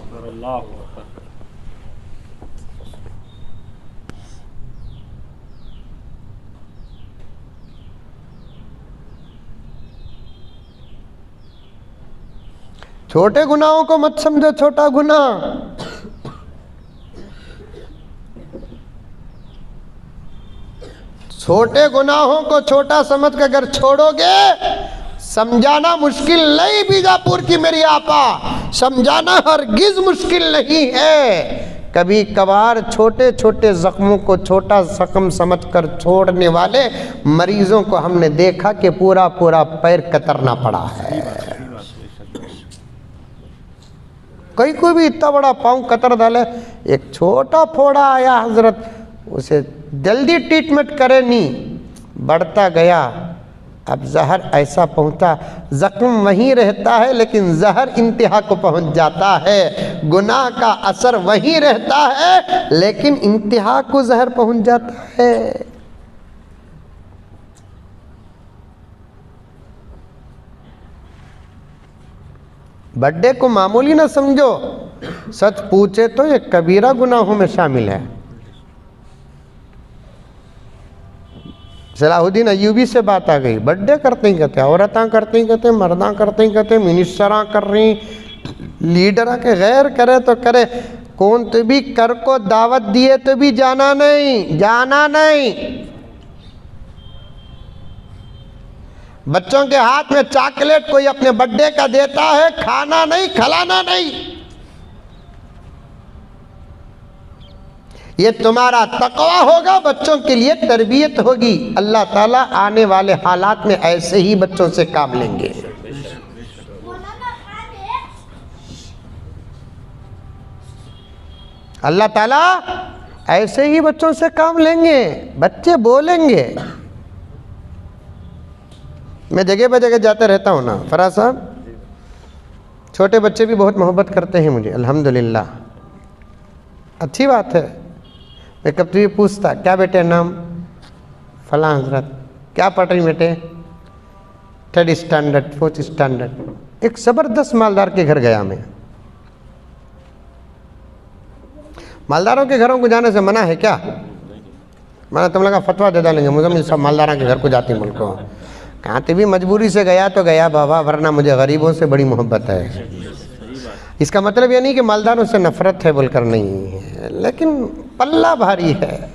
छोटे गुनाहों को मत समझो छोटा गुनाह, छोटे गुनाहों को छोटा समझ कर अगर छोड़ोगे, समझाना मुश्किल नहीं बीजापुर की मेरी आपा, समझाना हरगिज मुश्किल नहीं है। कभी कभार छोटे छोटे जख्मों को छोटा जख्म समझकर छोड़ने वाले मरीजों को हमने देखा कि पूरा पूरा पैर कतरना पड़ा है। कोई कोई भी इतना बड़ा पाँव कतर डाले, एक छोटा फोड़ा आया हजरत, उसे जल्दी ट्रीटमेंट करे नहीं, बढ़ता गया, अब जहर ऐसा पहुंचा, जख्म वहीं रहता है लेकिन जहर इंतहा को पहुंच जाता है। गुनाह का असर वहीं रहता है लेकिन इंतहा को जहर पहुंच जाता है। बर्थडे को मामूली ना समझो, सच पूछे तो ये कबीरा गुनाहों में शामिल है। सलाहुद्दीन अय्यूबी से बात आ गई, बर्थडे करते ही कहते, औरतां करते ही कहते, मर्दां करते ही कहते, मिनिस्टरां कर रही, लीडर के गैर करे तो करे, कौन तो भी कर को दावत दिए तो भी जाना नहीं, जाना नहीं। बच्चों के हाथ में चॉकलेट कोई अपने बर्थडे का देता है, खाना नहीं, खिलाना नहीं। ये तुम्हारा तकवा होगा, बच्चों के लिए तरबियत होगी। अल्लाह ताला आने वाले हालात में ऐसे ही बच्चों से काम लेंगे। अल्लाह ताला ऐसे ही बच्चों से काम लेंगे, बच्चे बोलेंगे। मैं जगह पे जगह जाते रहता हूँ ना फराज साहब, छोटे बच्चे भी बहुत मोहब्बत करते हैं मुझे, अल्हम्दुलिल्लाह, अच्छी बात है। मैं कब भी पूछता, क्या बेटे नाम? फलां हजरत। क्या पढ़ रही बेटे? 3rd standard 4th standard. एक ज़बरदस्त मालदार के घर गया मैं। मालदारों के घरों को जाने से मना है क्या? मैंने तुम लोग का फतवा दे डालेंगे, मुझे सब मालदारों के घर को जाती मुल्क को। कहाँ तो भी मजबूरी से गया तो गया बाबा, वरना मुझे गरीबों से बड़ी मोहब्बत है। इसका मतलब ये नहीं कि मालदारों से नफरत है बोलकर नहीं है, लेकिन पल्ला भारी है।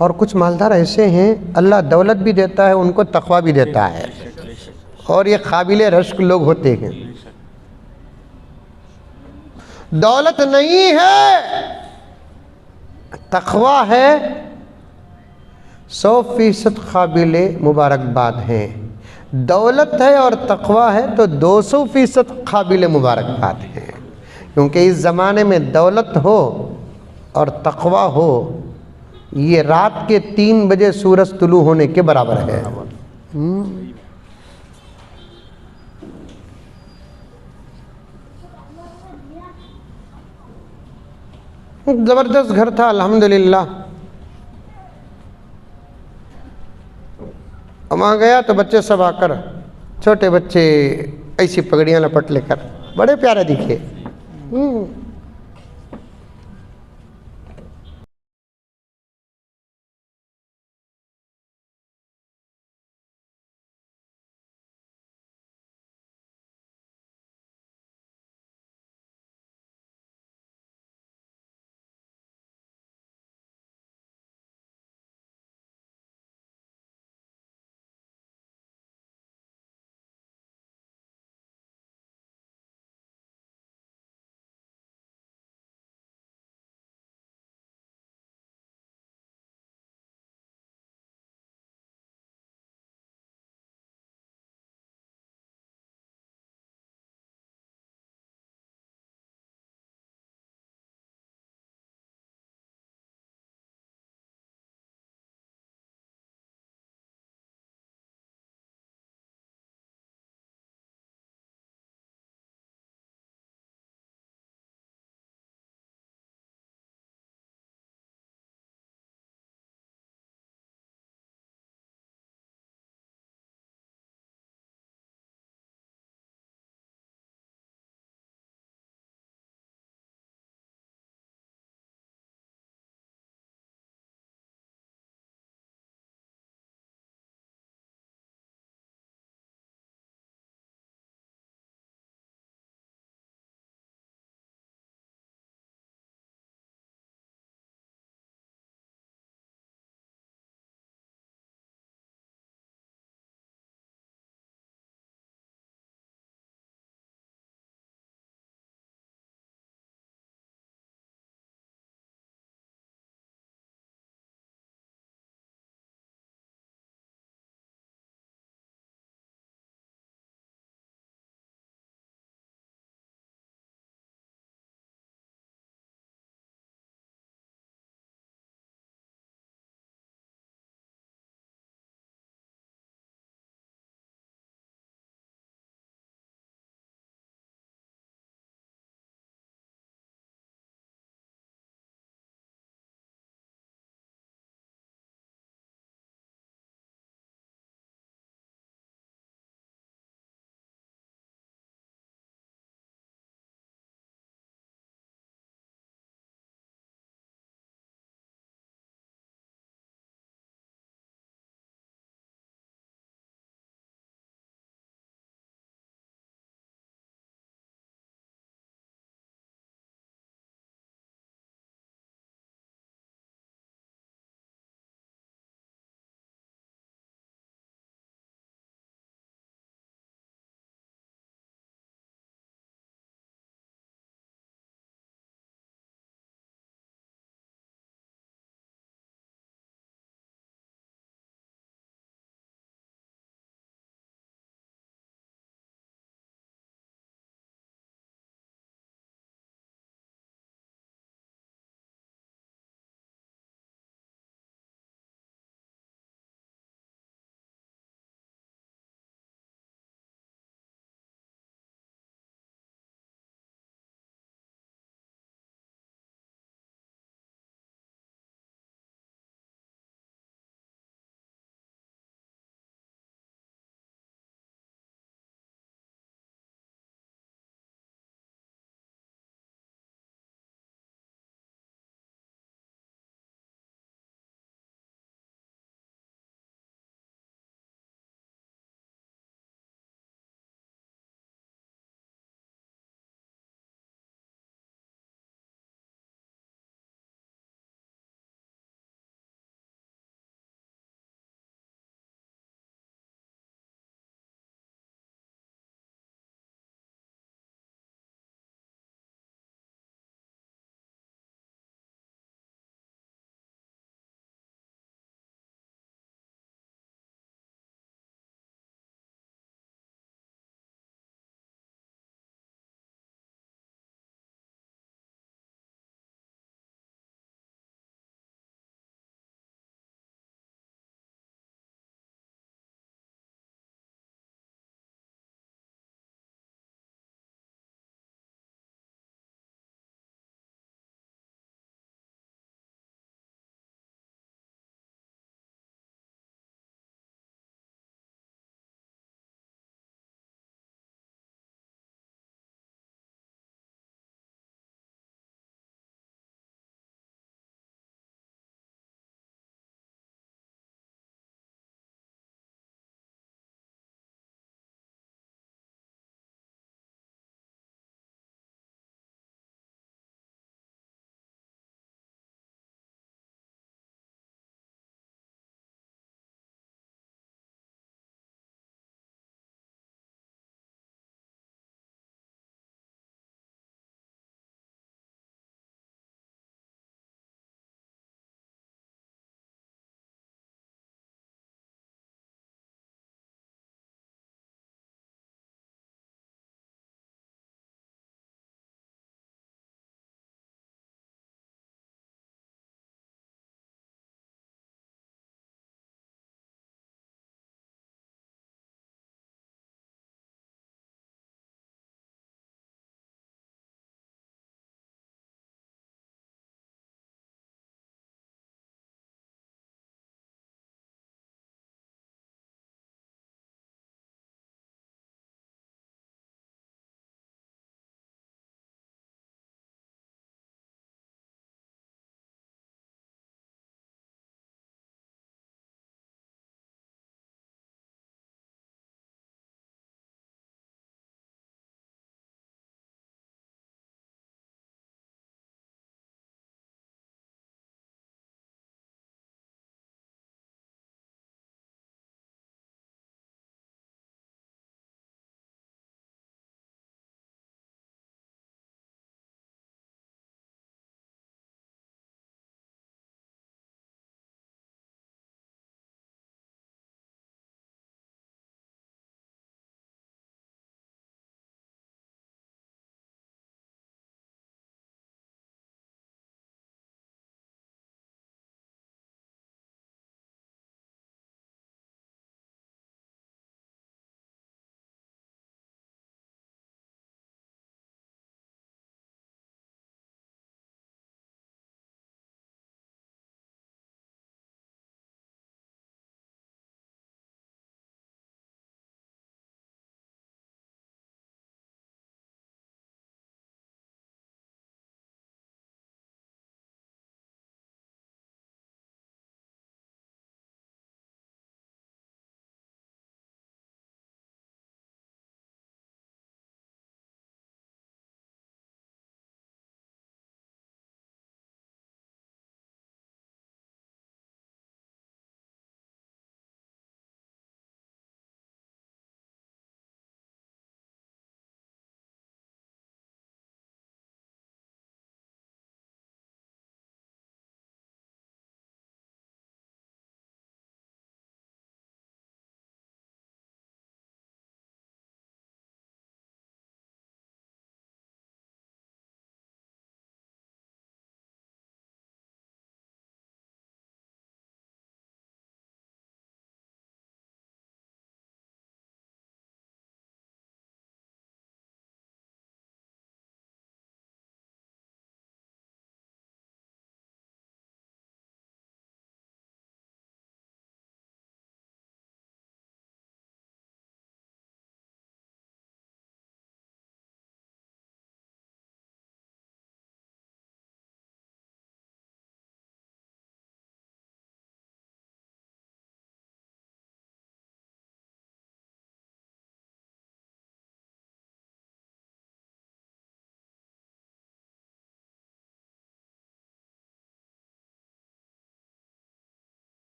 और कुछ मालदार ऐसे हैं अल्लाह दौलत भी देता है, उनको तकवा भी देता है, और ये काबिल रश्क लोग होते हैं। दौलत नहीं है, तकवा है, 100% काबिल मुबारकबाद है। दौलत है और तकवा है तो 200% काबिल मुबारकबाद है, क्योंकि इस ज़माने में दौलत हो और तकवा हो, ये रात के 3 बजे सूरज तुलू होने के बराबर है। ज़बरदस्त घर था अल्हम्दुलिल्लाह। वहाँ गया तो बच्चे सब आकर, छोटे बच्चे ऐसी पगड़ियाँ लपट लेकर, बड़े प्यारे दिखे।